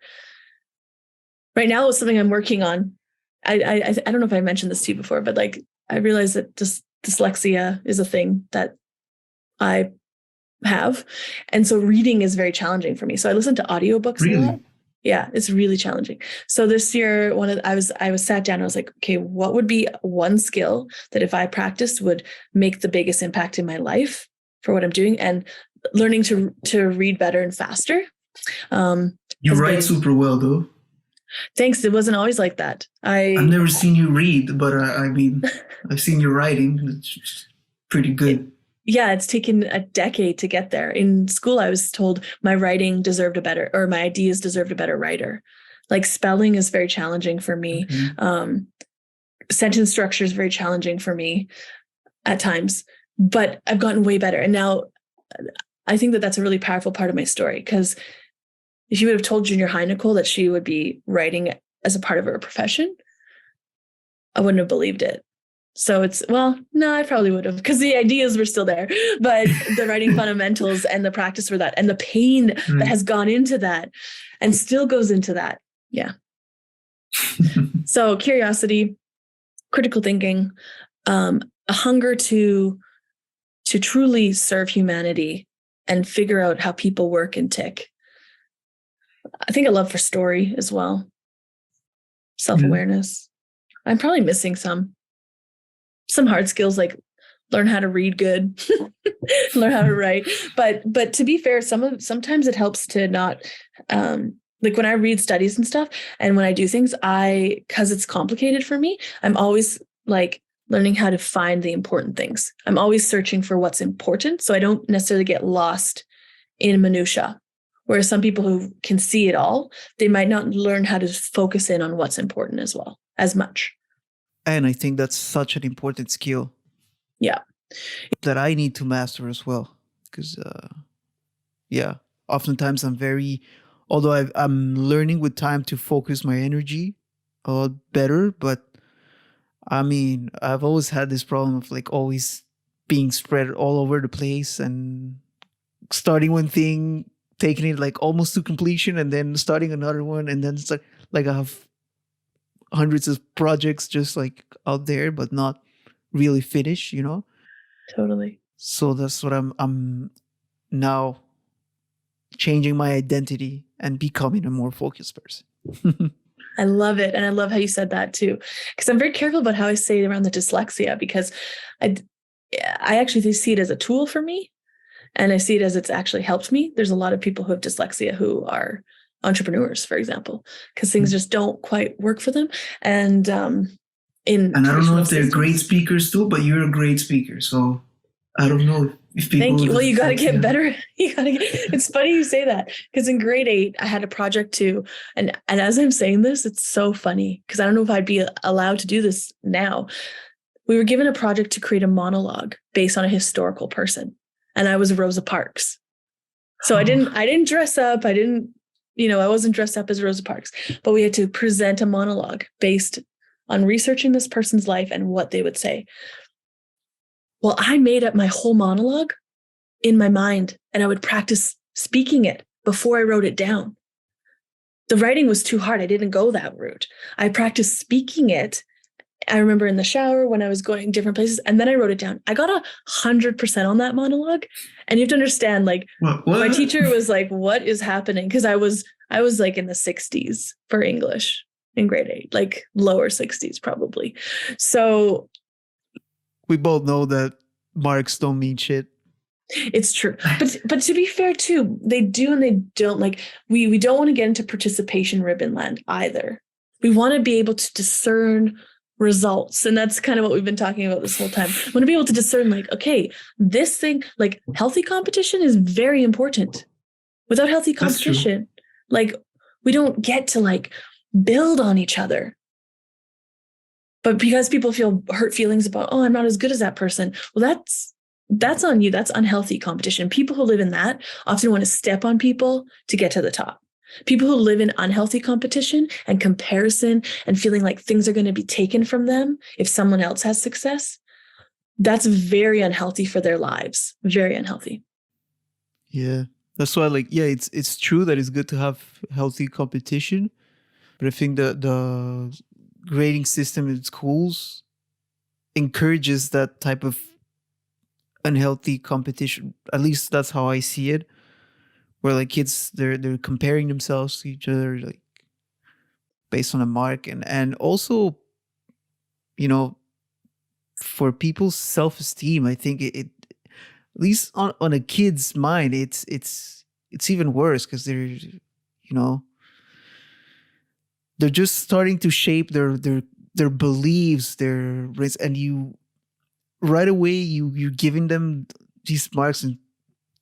Right now it's something I'm working on. I don't know if I mentioned this to you before, but like I realized that dyslexia is a thing that I have. And so reading is very challenging for me. So I listen to audiobooks a lot. Yeah, it's really challenging. So this year, I was sat down and I was like, okay, what would be one skill that if I practiced would make the biggest impact in my life for what I'm doing? And learning to read better and faster. You write super well, though. Thanks. It wasn't always like that. I've never seen you read, but I mean, I've seen your writing. It's pretty good. It's taken a decade to get there. In school, I was told my writing deserved my ideas deserved a better writer. Like spelling is very challenging for me. Mm-hmm. Sentence structure is very challenging for me at times, but I've gotten way better. And now I think that that's a really powerful part of my story, because if you would have told junior high Nicole that she would be writing as a part of her profession, I wouldn't have believed it. So I probably would have, because the ideas were still there, but the writing fundamentals and the practice for that and the pain that has gone into that and still goes into that. Yeah. So curiosity, critical thinking, a hunger to truly serve humanity and figure out how people work and tick. I think a love for story as well. Self-awareness. I'm probably missing some hard skills, like learn how to read good, learn how to write. But to be fair, sometimes it helps to not, like when I read studies and stuff, and when I do things, because it's complicated for me, I'm always like learning how to find the important things. I'm always searching for what's important, so I don't necessarily get lost in minutia. Whereas some people who can see it all, they might not learn how to focus in on what's important as much. And I think that's such an important skill. Yeah. That I need to master as well. Because, oftentimes I'm very Although I'm learning with time to focus my energy a lot better, but I mean, I've always had this problem of like always being spread all over the place and starting one thing, taking it like almost to completion, and then starting another one, and then start like I have hundreds of projects just like out there, but not really finished, you know. Totally. So that's what I'm now changing my identity and becoming a more focused person. I love it. And I love how you said that too, because I'm very careful about how I say it around the dyslexia, because I, I actually see it as a tool for me. And I see it as it's actually helped me. There's a lot of people who have dyslexia who are entrepreneurs, for example, because things just don't quite work for them. And and I don't know if they're great speakers too, but you're a great speaker. So I don't know if people. Thank you. Well, you got to get better. It's funny you say that, because in grade 8, I had a project too. And as I'm saying this, it's so funny because I don't know if I'd be allowed to do this now. We were given a project to create a monologue based on a historical person. And I was Rosa Parks. So I didn't dress up. I wasn't dressed up as Rosa Parks, but we had to present a monologue based on researching this person's life and what they would say. Well, I made up my whole monologue in my mind, and I would practice speaking it before I wrote it down. The writing was too hard. I didn't go that route. I practiced speaking it. I remember in the shower when I was going different places, and then I wrote it down. I got 100% on that monologue. And you have to understand, like, what? My teacher was like, what is happening? Because I was like in the 60s for English in grade 8, like lower 60s probably. So we both know that marks don't mean shit. It's true. But to be fair too, they do and they don't. Like we don't want to get into participation ribbon land either. We want to be able to discern results. And that's kind of what we've been talking about this whole time. We want to be able to discern, like, okay, this thing, like healthy competition is very important. Without healthy competition, like we don't get to like build on each other. But because people feel hurt feelings about, oh, I'm not as good as that person. Well, that's on you. That's unhealthy competition. People who live in that often want to step on people to get to the top. People who live in unhealthy competition and comparison and feeling like things are going to be taken from them if someone else has success, that's very unhealthy for their lives. Very unhealthy. Yeah. That's why, like, yeah, it's true that it's good to have healthy competition. But I think the grading system in schools encourages that type of unhealthy competition. At least that's how I see it. Where like kids, they're comparing themselves to each other, like based on a mark, and also, you know, for people's self-esteem, I think it at least on a kid's mind, it's even worse because they're just starting to shape their beliefs, and you right away you're giving them these marks and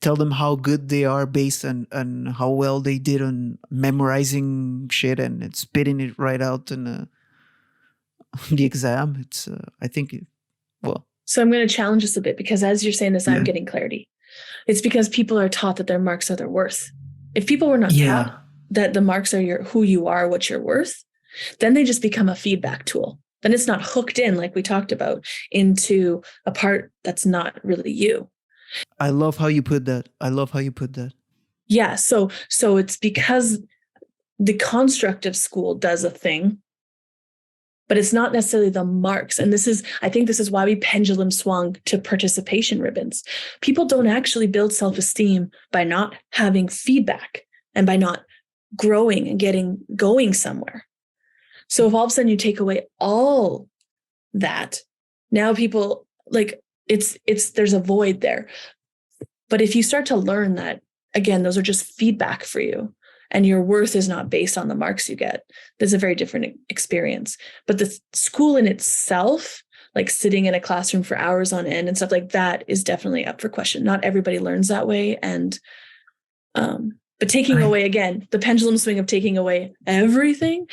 tell them how good they are based on how well they did on memorizing shit and spitting it right out in the exam. It's I think well. So I'm going to challenge this a bit, because as you're saying this, I'm getting clarity. It's because people are taught that their marks are their worth. If people were not taught that the marks are who you are, what you're worth, then they just become a feedback tool. Then it's not hooked in, like we talked about, into a part that's not really you. I love how you put that. Yeah. So it's because the construct of school does a thing, but it's not necessarily the marks. And I think this is why we pendulum swung to participation ribbons. People don't actually build self-esteem by not having feedback and by not growing and going somewhere. So if all of a sudden you take away all that, now people like there's a void there. But if you start to learn that, again, those are just feedback for you, and your worth is not based on the marks you get, there's a very different experience. But the school in itself, like sitting in a classroom for hours on end and stuff like that, is definitely up for question. Not everybody learns that way. And but taking away, again, the pendulum swing of taking away everything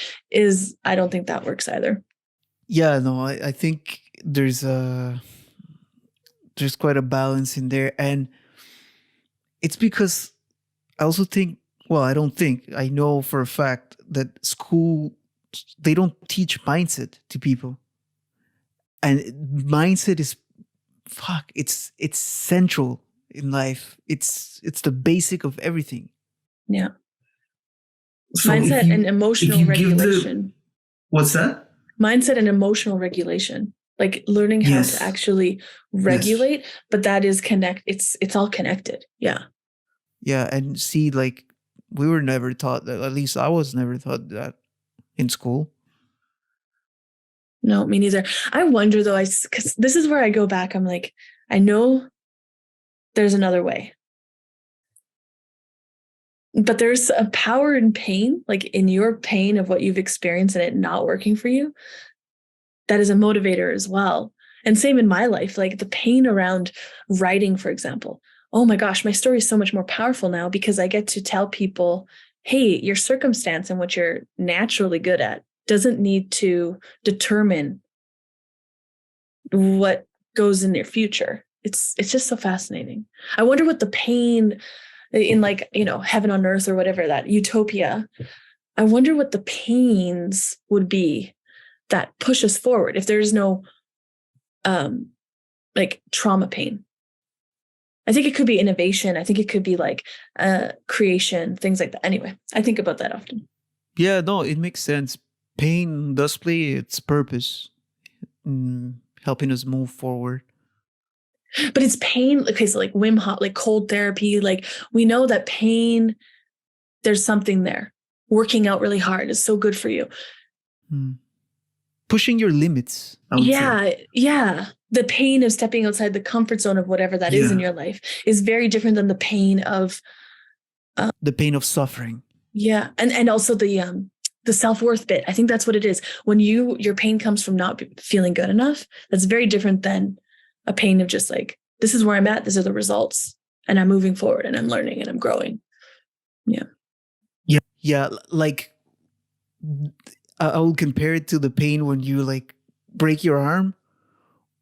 I don't think that works either. Yeah, no, I think there's quite a balance in there. And it's because I also think Well, I don't think. I know for a fact that school, they don't teach mindset to people. And mindset is, fuck, it's central in life. It's the basic of everything. Yeah. So Mindset and if emotional you give regulation. what's that? Mindset and emotional regulation. Like learning how to Yes. actually regulate, but that is it's all connected. Yeah. Yeah, and see, like, we were never taught that. At least I was never taught that in school. No, me neither. I wonder though, because this is where I go back. I'm like, I know there's another way, but there's a power in pain, like in your pain of what you've experienced and it not working for you. That is a motivator as well. And same in my life, like the pain around writing, for example. Oh my gosh, my story is so much more powerful now because I get to tell people, hey, your circumstance and what you're naturally good at doesn't need to determine what goes in their future. It's just so fascinating. I wonder what the pain in, like, heaven on earth or whatever, that utopia. I wonder what the pains would be that push us forward if there's no like trauma pain. I think it could be innovation. I think it could be like creation, things like that. Anyway, I think about that often. Yeah, no, it makes sense. Pain does play its purpose in helping us move forward. But it's pain. Okay, so like Wim Hof, like cold therapy, like we know that pain, there's something there. Working out really hard is so good for you. Pushing your limits. Yeah. The pain of stepping outside the comfort zone of whatever that is in your life is very different than the pain of Suffering. Yeah, and also the self-worth bit. I think that's what it is. When your pain comes from not feeling good enough, that's very different than a pain of just like, this is where I'm at, these are the results, and I'm moving forward and I'm learning and I'm growing. Yeah, like I will compare it to the pain when you like break your arm,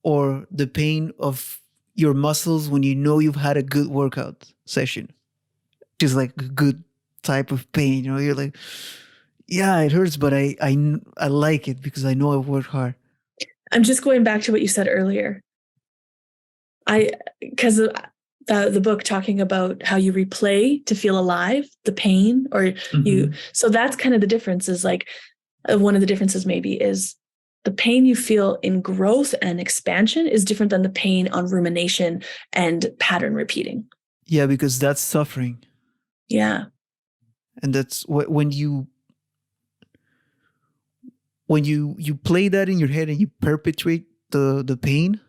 or the pain of your muscles when you know you've had a good workout session. Just like a good type of pain, you're like, yeah, it hurts, but I like it because I know I've worked hard. I'm just going back to what you said earlier. Because the book talking about how you replay to feel alive, the pain, or so that's kind of the difference. Is like one of the differences maybe is the pain you feel in growth and expansion is different than the pain on rumination and pattern repeating. Yeah, because that's suffering. Yeah. And that's when you play that in your head and you perpetuate the pain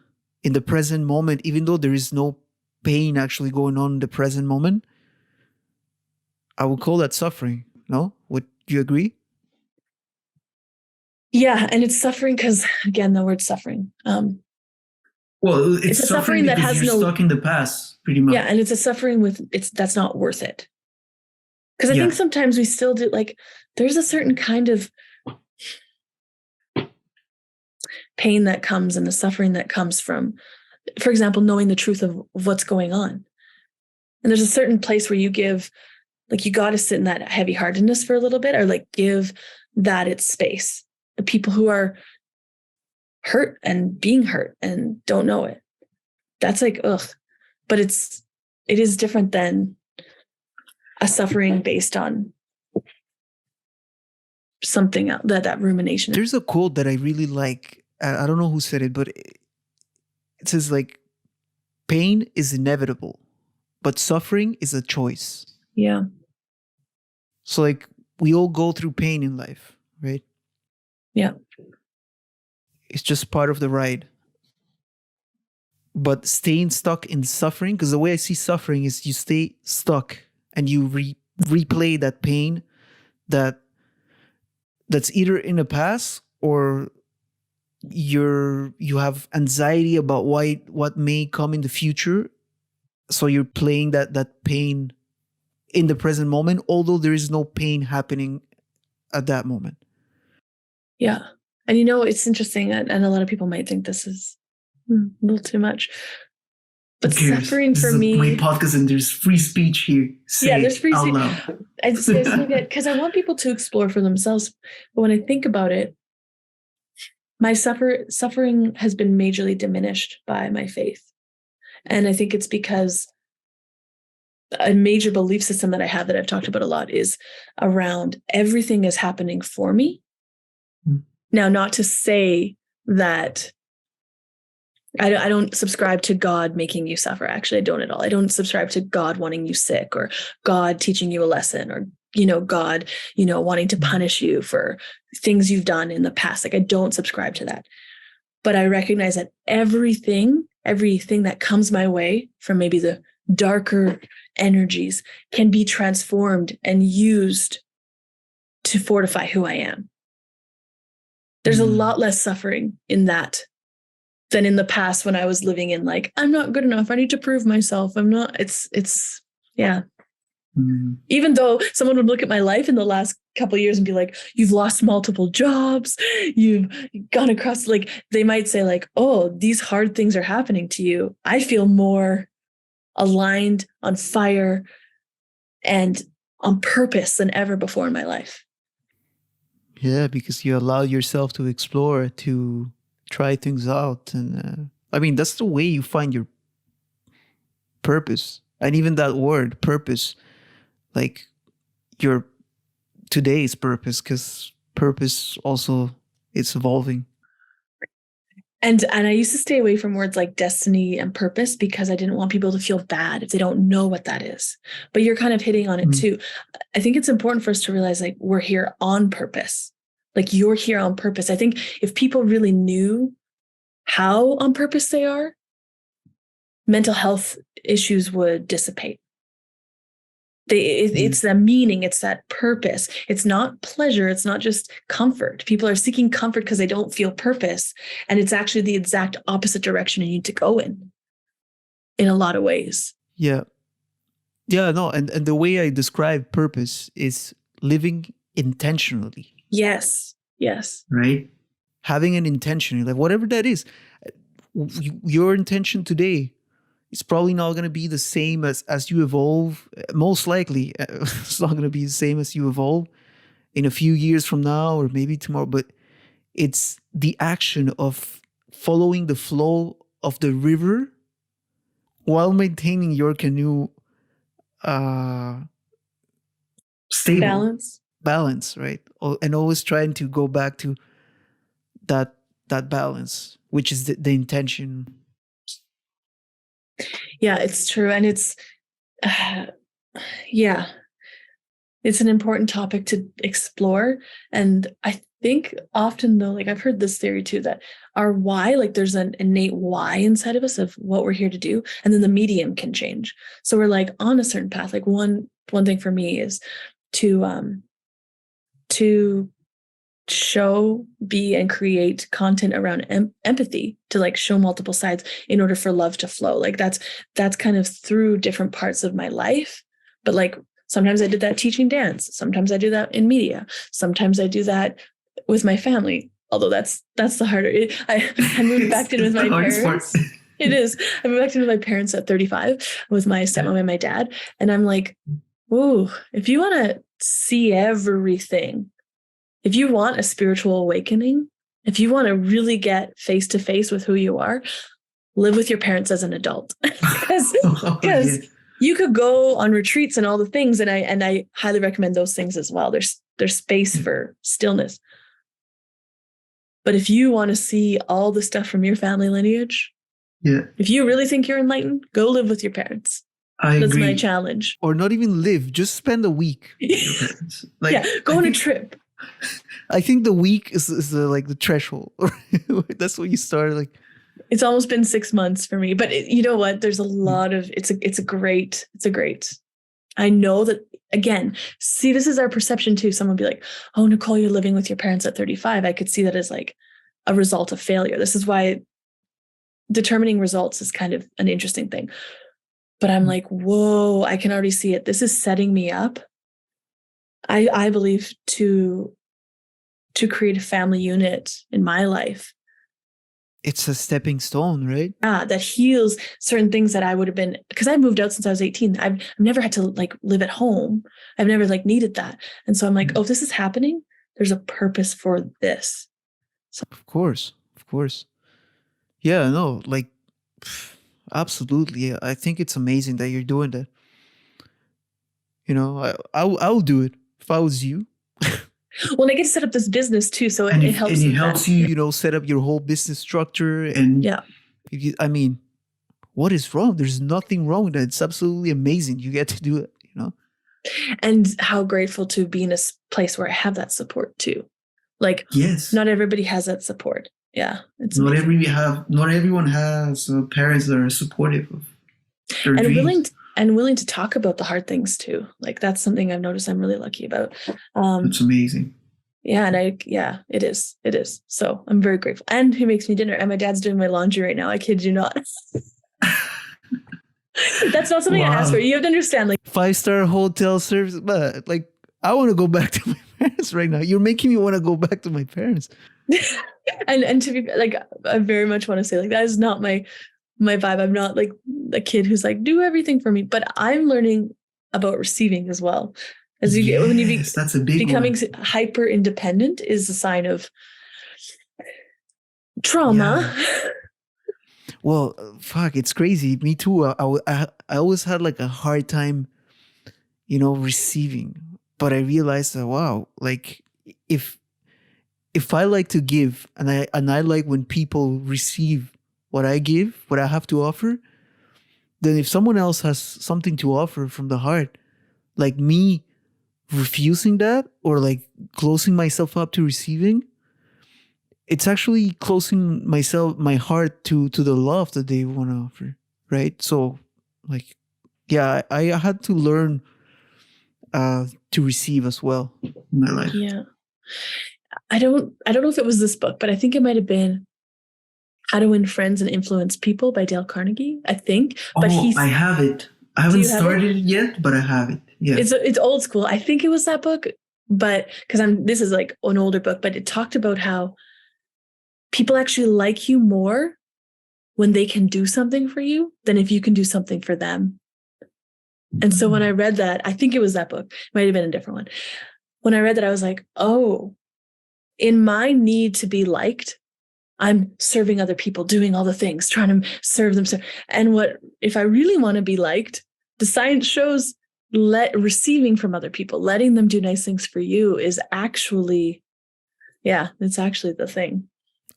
in the present moment, even though there is no pain actually going on in the present moment, I would call that suffering. No? Would you agree? Yeah, and it's suffering because, again, the word suffering. Well, it's a suffering that has you're stuck in the past, pretty much. Yeah, and it's a suffering that's not worth it. Because I think sometimes we still do, like, there's a certain kind of pain that comes and the suffering that comes from, for example, knowing the truth of what's going on. And there's a certain place where you give, like, you got to sit in that heavy heartedness for a little bit, or like give that its space. The people who are hurt and being hurt and don't know it. That's like, ugh. But it is different than a suffering based on something else, that rumination. There's a quote that I really like. I don't know who said it, but it says like, pain is inevitable, but suffering is a choice. Yeah. So like, we all go through pain in life, right? Yeah. It's just part of the ride. But staying stuck in suffering, because the way I see suffering is you stay stuck and you replay that pain that's either in the past, or you have anxiety about what may come in the future. So you're playing that pain in the present moment, although there is no pain happening at that moment. Yeah. And it's interesting, and a lot of people might think this is a little too much. But Who cares? suffering This for is my me, podcast and there's free speech here. Say there's free it out speech. loud. I say that because I want people to explore for themselves. But when I think about it, my suffering has been majorly diminished by my faith. And I think it's because a major belief system that I have that I've talked about a lot is around everything is happening for me. Mm. Now, not to say that I don't subscribe to God making you suffer. Actually, I don't at all. I don't subscribe to God wanting you sick or God teaching you a lesson or, God, wanting to punish you for things you've done in the past. Like, I don't subscribe to that. But I recognize that everything that comes my way from maybe the darker energies can be transformed and used to fortify who I am. There's a lot less suffering in that than in the past when I was living in like, I'm not good enough. I need to prove myself. I'm not, yeah. Even though someone would look at my life in the last couple of years and be like, you've lost multiple jobs, you've gone across, like, they might say like, oh, these hard things are happening to you. I feel more aligned, on fire, and on purpose than ever before in my life. Yeah, because you allow yourself to explore, to try things out. And that's the way you find your purpose. And even that word, purpose, like your today's purpose, because purpose also, it's evolving. And I used to stay away from words like destiny and purpose because I didn't want people to feel bad if they don't know what that is. But you're kind of hitting on it too. I think it's important for us to realize like we're here on purpose. Like you're here on purpose. I think if people really knew how on purpose they are, mental health issues would dissipate. It's the meaning, it's that purpose. It's not pleasure. It's not just comfort. People are seeking comfort because they don't feel purpose. And it's actually the exact opposite direction you need to go in a lot of ways. Yeah. Yeah, no. And the way I describe purpose is living intentionally. Yes. Yes. Right? Having an intention, like whatever that is. Your intention today, it's probably not going to be the same as you evolve. Most likely, it's not going to be the same as you evolve in a few years from now or maybe tomorrow. But it's the action of following the flow of the river while maintaining your canoe Stable. Balance, right? And always trying to go back to that balance, which is the intention. Yeah, it's true. And it's, it's an important topic to explore. And I think often though, like I've heard this theory too, that our why, like there's an innate why inside of us of what we're here to do. And then the medium can change. So we're like on a certain path. Like one thing for me is to show, be, and create content around empathy, to like show multiple sides in order for love to flow. Like that's kind of through different parts of my life. But like sometimes I did that teaching dance. Sometimes I do that in media. Sometimes I do that with my family. Although that's the harder. I moved back in with my parents. It is. I moved back in with my parents at 35 with my stepmom and my dad. And I'm like, whoa, if you want to see everything, if you want a spiritual awakening, if you want to really get face to face with who you are, live with your parents as an adult. Because you could go on retreats and all the things. And I highly recommend those things as well. There's space for stillness. But if you want to see all the stuff from your family lineage, if you really think you're enlightened, go live with your parents. That's agree. My challenge. Or not even live, just spend a week. Go on a trip. I think the week is the threshold. That's what you start like. It's almost been 6 months for me, but you know what? There's a lot of it's a great. I know that again. See, this is our perception too. Someone would be like, "Oh, Nicole, you're living with your parents at 35." I could see that as like a result of failure. This is why determining results is kind of an interesting thing. But I'm like, whoa! I can already see it. This is setting me up. I believe to create a family unit in my life It's a stepping stone, right? That heals certain things that I would have been, because I moved out since I was 18. I've never had to like live at home. I've never like needed that. And so I'm like, oh, if this is happening, there's a purpose for this. So Of course. Of course. Yeah, no, like absolutely. Yeah, I think it's amazing that you're doing that. You know, I'll do it if I was you. well, I get to set up this business too. So it helps. And it with helps that. you. You know, set up your whole business structure. And Yeah. I mean, what is wrong? There's nothing wrong with that. It's absolutely amazing. You get to do it, you know? And how grateful to be in a place where I have that support too. Like, yes, not everybody has that support. Yeah. It's not amazing. everyone has parents that are supportive of their And dreams. willing to talk about the hard things too. Like that's something I've noticed I'm really lucky about. It's amazing. Yeah, and it is. It is. So I'm very grateful. And he makes me dinner. And my dad's doing my laundry right now. I kid you not. That's not something I asked for. You have to understand, like 5-star hotel service, but like I want to go back to my parents right now. You're making me want to go back to my parents. and to be like, I very much want to say like that is not my vibe. I'm not like a kid who's like, do everything for me. But I'm learning about receiving as well. As you get when you that's a big becoming one. hyper independent is a sign of trauma. Yeah. Well, fuck, it's crazy. Me too. I always had like a hard time, you know, receiving. But I realized that wow, like if I like to give and I like when people receive what I give, what I have to offer, then if someone else has something to offer from the heart, like me refusing that or like closing myself up to receiving, it's actually closing my heart to the love that they want to offer, right? So like yeah, I had to learn to receive as well In my life. Yeah. I don't know if it was this book, but I think it might have been How to Win Friends and Influence People by Dale Carnegie, I think. But I have it. I haven't you have started it yet, but I have it. Yeah. It's old school. I think it was that book, but because this is like an older book, but it talked about how people actually like you more when they can do something for you than if you can do something for them. And so when I read that, I think it was that book, might have been a different one. When I read that, I was like, oh, in my need to be liked, I'm serving other people, doing all the things, trying to serve them. And what if I really want to be liked? The science shows receiving from other people, letting them do nice things for you is actually, it's actually the thing.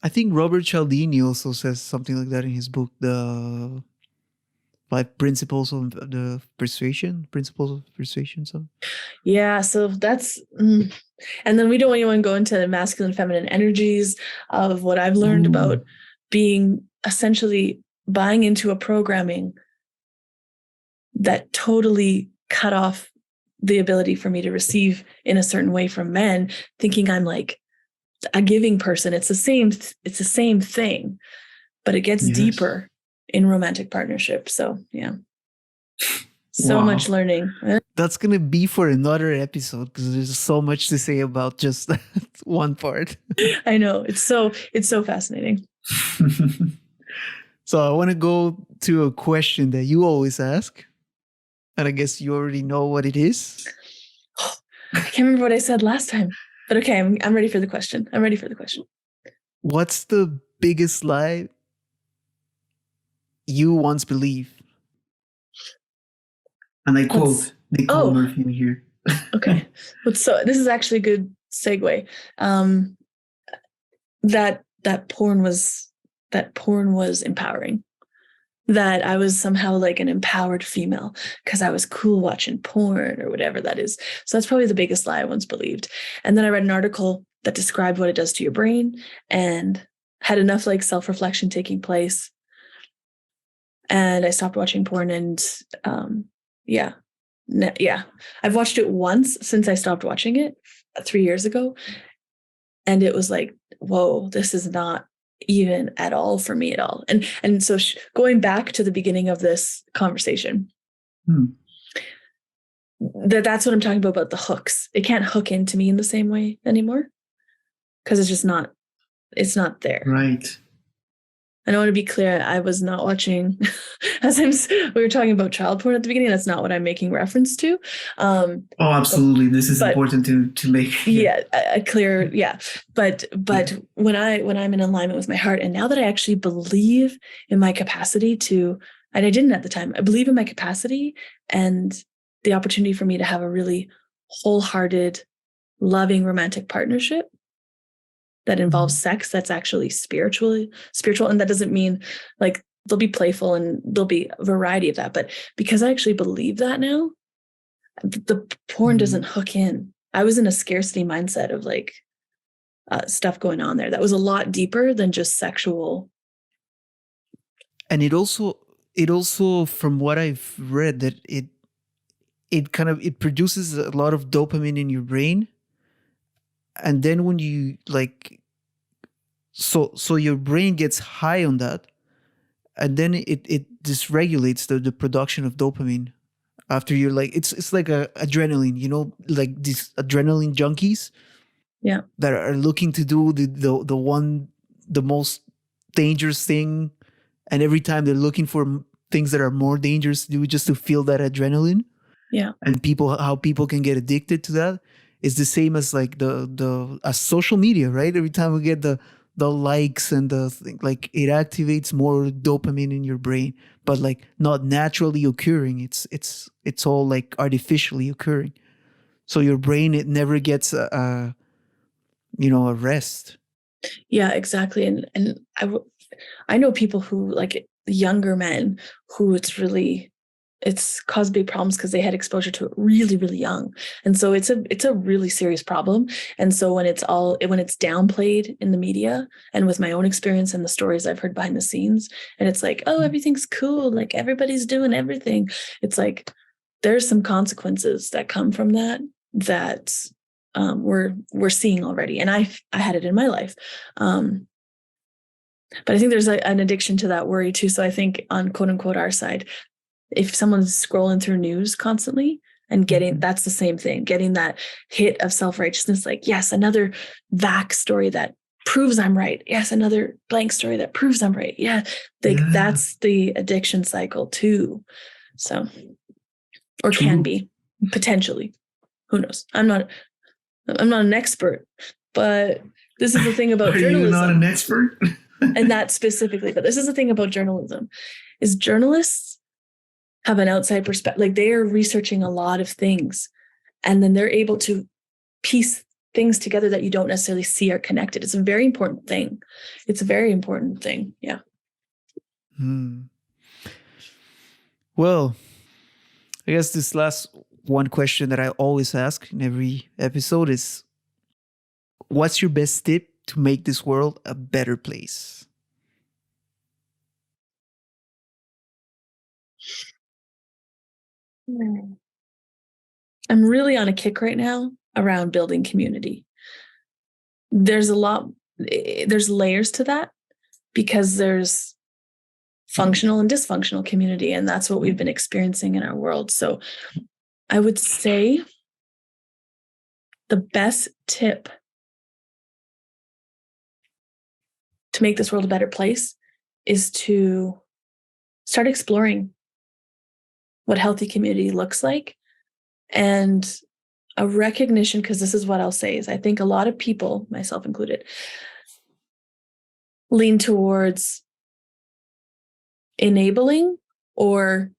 I think Robert Cialdini also says something like that in his book, The 5 Principles of the Persuasion. So Yeah, so that's, and then we don't even go into masculine, feminine energies of what I've learned about being essentially buying into a programming that totally cut off the ability for me to receive in a certain way from men, thinking I'm like a giving person. It's the same thing, but it gets deeper in romantic partnership. So yeah. So much learning. That's gonna be for another episode because there's so much to say about just that one part. I know. It's so fascinating. So I want to go to a question that you always ask. And I guess you already know what it is. I can't remember what I said last time. But okay, I'm ready for the question. What's the biggest lie you once believed? And I quote Nicole Murphy here. Okay. So this is actually a good segue. That porn was empowering. That I was somehow like an empowered female because I was cool watching porn or whatever that is. So that's probably the biggest lie I once believed. And then I read an article that described what it does to your brain and had enough like self-reflection taking place. And I stopped watching porn and I've watched it once since I stopped watching it 3 years ago. And it was like, whoa, this is not even at all for me at all. And so going back to the beginning of this conversation, that's what I'm talking about the hooks. It can't hook into me in the same way anymore because it's just not, it's not there. Right. And I want to be clear, I was not watching, we were talking about child porn at the beginning. That's not what I'm making reference to. Oh, absolutely. This is important to make. Yeah, a clear, yeah. But when I'm in alignment with my heart, and now that I actually believe in my capacity to, and I didn't at the time, I believe in my capacity and the opportunity for me to have a really wholehearted, loving, romantic partnership that involves sex that's actually spiritual. And that doesn't mean like they'll be playful and there'll be a variety of that. But because I actually believe that now, the porn doesn't hook in. I was in a scarcity mindset of like stuff going on there that was a lot deeper than just sexual. And it also from what I've read, that it produces a lot of dopamine in your brain. And then when you like, so your brain gets high on that, and then it dysregulates the production of dopamine after you're like, it's like a adrenaline, like these adrenaline junkies that are looking to do the most dangerous thing, and every time they're looking for things that are more dangerous to do just to feel that adrenaline. And how people can get addicted to that is the same as like the social media, right? Every time we get the likes and the thing, like it activates more dopamine in your brain, but like not naturally occurring. It's all like artificially occurring. So your brain, it never gets a rest. Yeah, exactly. And I know people who, like younger men, who it's caused big problems because they had exposure to it really, really young. And so it's a really serious problem. And so when it's downplayed in the media, and with my own experience and the stories I've heard behind the scenes, and it's like, oh, everything's cool, like everybody's doing everything. It's like there's some consequences that come from that we're seeing already. And I had it in my life. But I think there's an addiction to that worry too. So I think on quote unquote our side, if someone's scrolling through news constantly and that's the same thing, getting that hit of self-righteousness, like, yes, another vac story that proves I'm right. Yes, another blank story that proves I'm right. Yeah. That's the addiction cycle too. So, or can be potentially, who knows? I'm not an expert, but this is the thing about journalism. You're not an expert? And that specifically, but this is the thing about journalism, is journalists have an outside perspective. Like they are researching a lot of things, and then they're able to piece things together that you don't necessarily see are connected. It's a very important thing. Yeah. Well, I guess this last one question that I always ask in every episode is, what's your best tip to make this world a better place? I'm really on a kick right now around building community. There's layers to that, because there's functional and dysfunctional community, and that's what we've been experiencing in our world. So I would say the best tip to make this world a better place is to start exploring what healthy community looks like, and a recognition, because this is what I'll say, is I think a lot of people, myself included, lean towards enabling or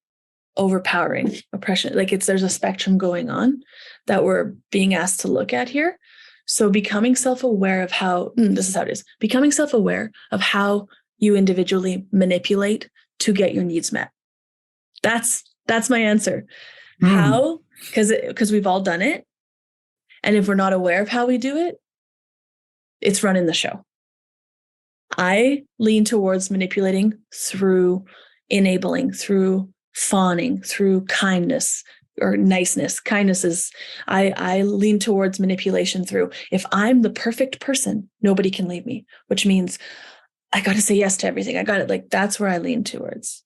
overpowering oppression. Like there's a spectrum going on that we're being asked to look at here. So becoming self-aware of how, this is how it is, becoming self-aware of how you individually manipulate to get your needs met. That's my answer. How? Because we've all done it. And if we're not aware of how we do it, it's running the show. I lean towards manipulating through enabling, through fawning, through kindness or niceness. Kindness is, I lean towards manipulation through, if I'm the perfect person, nobody can leave me, which means I got to say yes to everything. I got it. Like that's where I lean towards.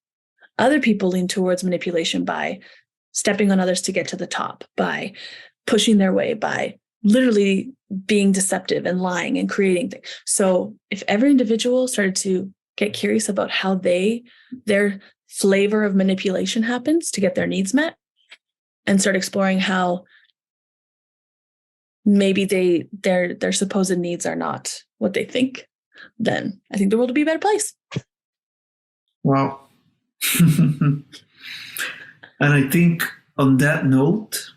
Other people lean towards manipulation by stepping on others to get to the top, by pushing their way, by literally being deceptive and lying and creating things. So if every individual started to get curious about how their flavor of manipulation happens to get their needs met, and start exploring how maybe their supposed needs are not what they think, then I think the world will be a better place. Wow. And I think on that note,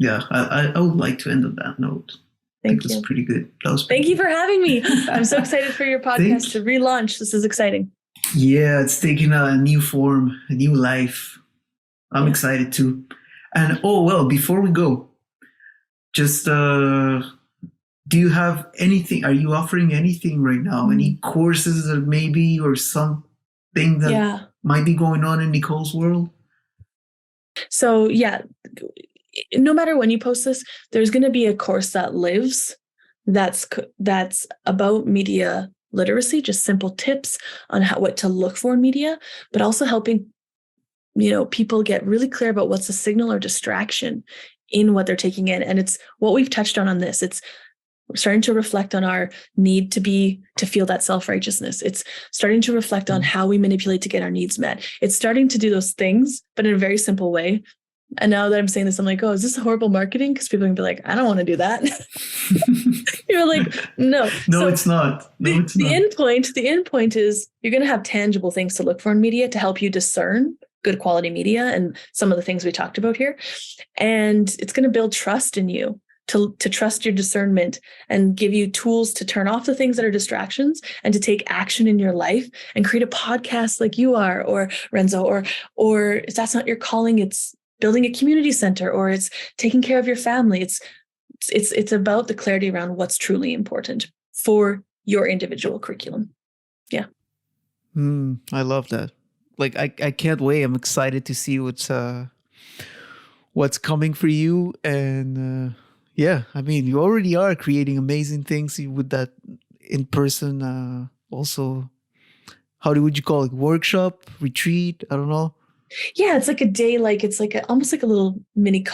yeah, I would like to end on that note. Thank you. That was pretty good. Thank you for having me. I'm so excited for your podcast to relaunch. This is exciting. Yeah, it's taking a new form, a new life. I'm excited too. And before we go, just do you have anything? Are you offering anything right now? Any courses or something that might be going on in Nicole's world? So no matter when you post this, there's going to be a course that lives that's about media literacy, just simple tips on what to look for in media, but also helping people get really clear about what's a signal or distraction in what they're taking in. And it's what we've touched on this. It's starting to reflect on our need to feel that self-righteousness. It's starting to reflect on how we manipulate to get our needs met. It's starting to do those things, but in a very simple way. And now that I'm saying this, I'm like, oh, is this horrible marketing? Because people are going to be like, I don't want to do that. You're like, no. No, it's not. The end point is you're going to have tangible things to look for in media to help you discern good quality media and some of the things we talked about here. And it's going to build trust in you to trust your discernment and give you tools to turn off the things that are distractions and to take action in your life and create a podcast like you are, or Renzo, or if that's not your calling, it's building a community center, or it's taking care of your family. It's about the clarity around what's truly important for your individual curriculum. Yeah. I love that. Like, I can't wait. I'm excited to see what's coming for you. And I mean, you already are creating amazing things with that in person. Also, would you call it? Workshop, retreat? I don't know. Yeah, it's like a day, almost like a little mini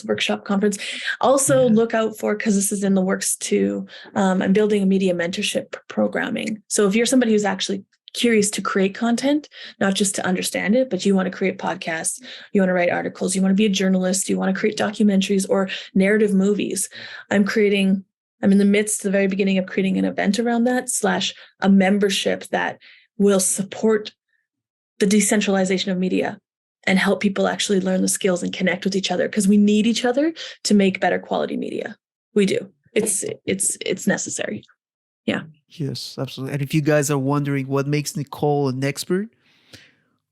workshop conference. Also look out for, because this is in the works too, I'm building a media mentorship programming. So if you're somebody who's actually curious to create content, not just to understand it, but you want to create podcasts, you want to write articles, you want to be a journalist, you want to create documentaries or narrative movies. I'm in the very beginning of creating an event around that / a membership that will support the decentralization of media and help people actually learn the skills and connect with each other, because we need each other to make better quality media. We do. It's necessary. Yeah. Yes, absolutely. And if you guys are wondering what makes Nicole an expert,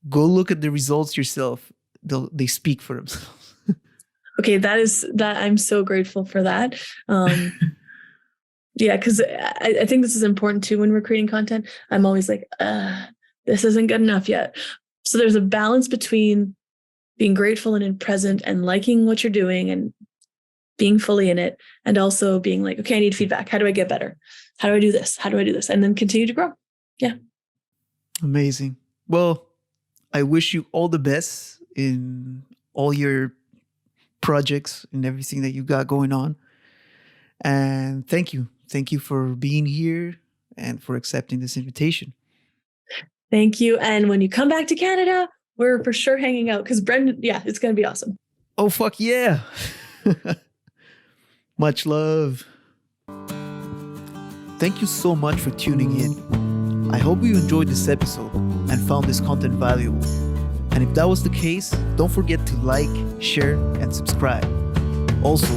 go look at the results yourself. They speak for themselves. Okay, that I'm so grateful for that. Because I think this is important too when we're creating content. I'm always like, this isn't good enough yet. So there's a balance between being grateful and in present and liking what you're doing and being fully in it, and also being like, okay, I need feedback. How do I get better? How do I do this? How do I do this? And then continue to grow. Yeah. Amazing. Well, I wish you all the best in all your projects and everything that you got going on. And thank you. Thank you for being here and for accepting this invitation. Thank you. And when you come back to Canada, we're for sure hanging out, because Brendan, it's going to be awesome. Oh, fuck yeah. Much love. Thank you so much for tuning in. I hope you enjoyed this episode and found this content valuable. And if that was the case, don't forget to like, share, and subscribe. Also,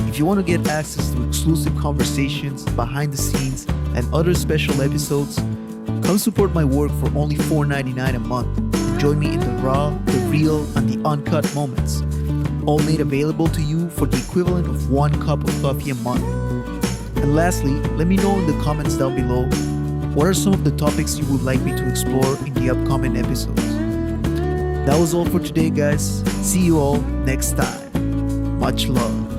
if you want to get access to exclusive conversations, behind the scenes, and other special episodes, come support my work for only $4.99 a month and join me in the raw, the real, and the uncut moments, all made available to you for the equivalent of 1 cup of coffee a month. And lastly, let me know in the comments down below, what are some of the topics you would like me to explore in the upcoming episodes. That was all for today, guys. See you all next time. Much love.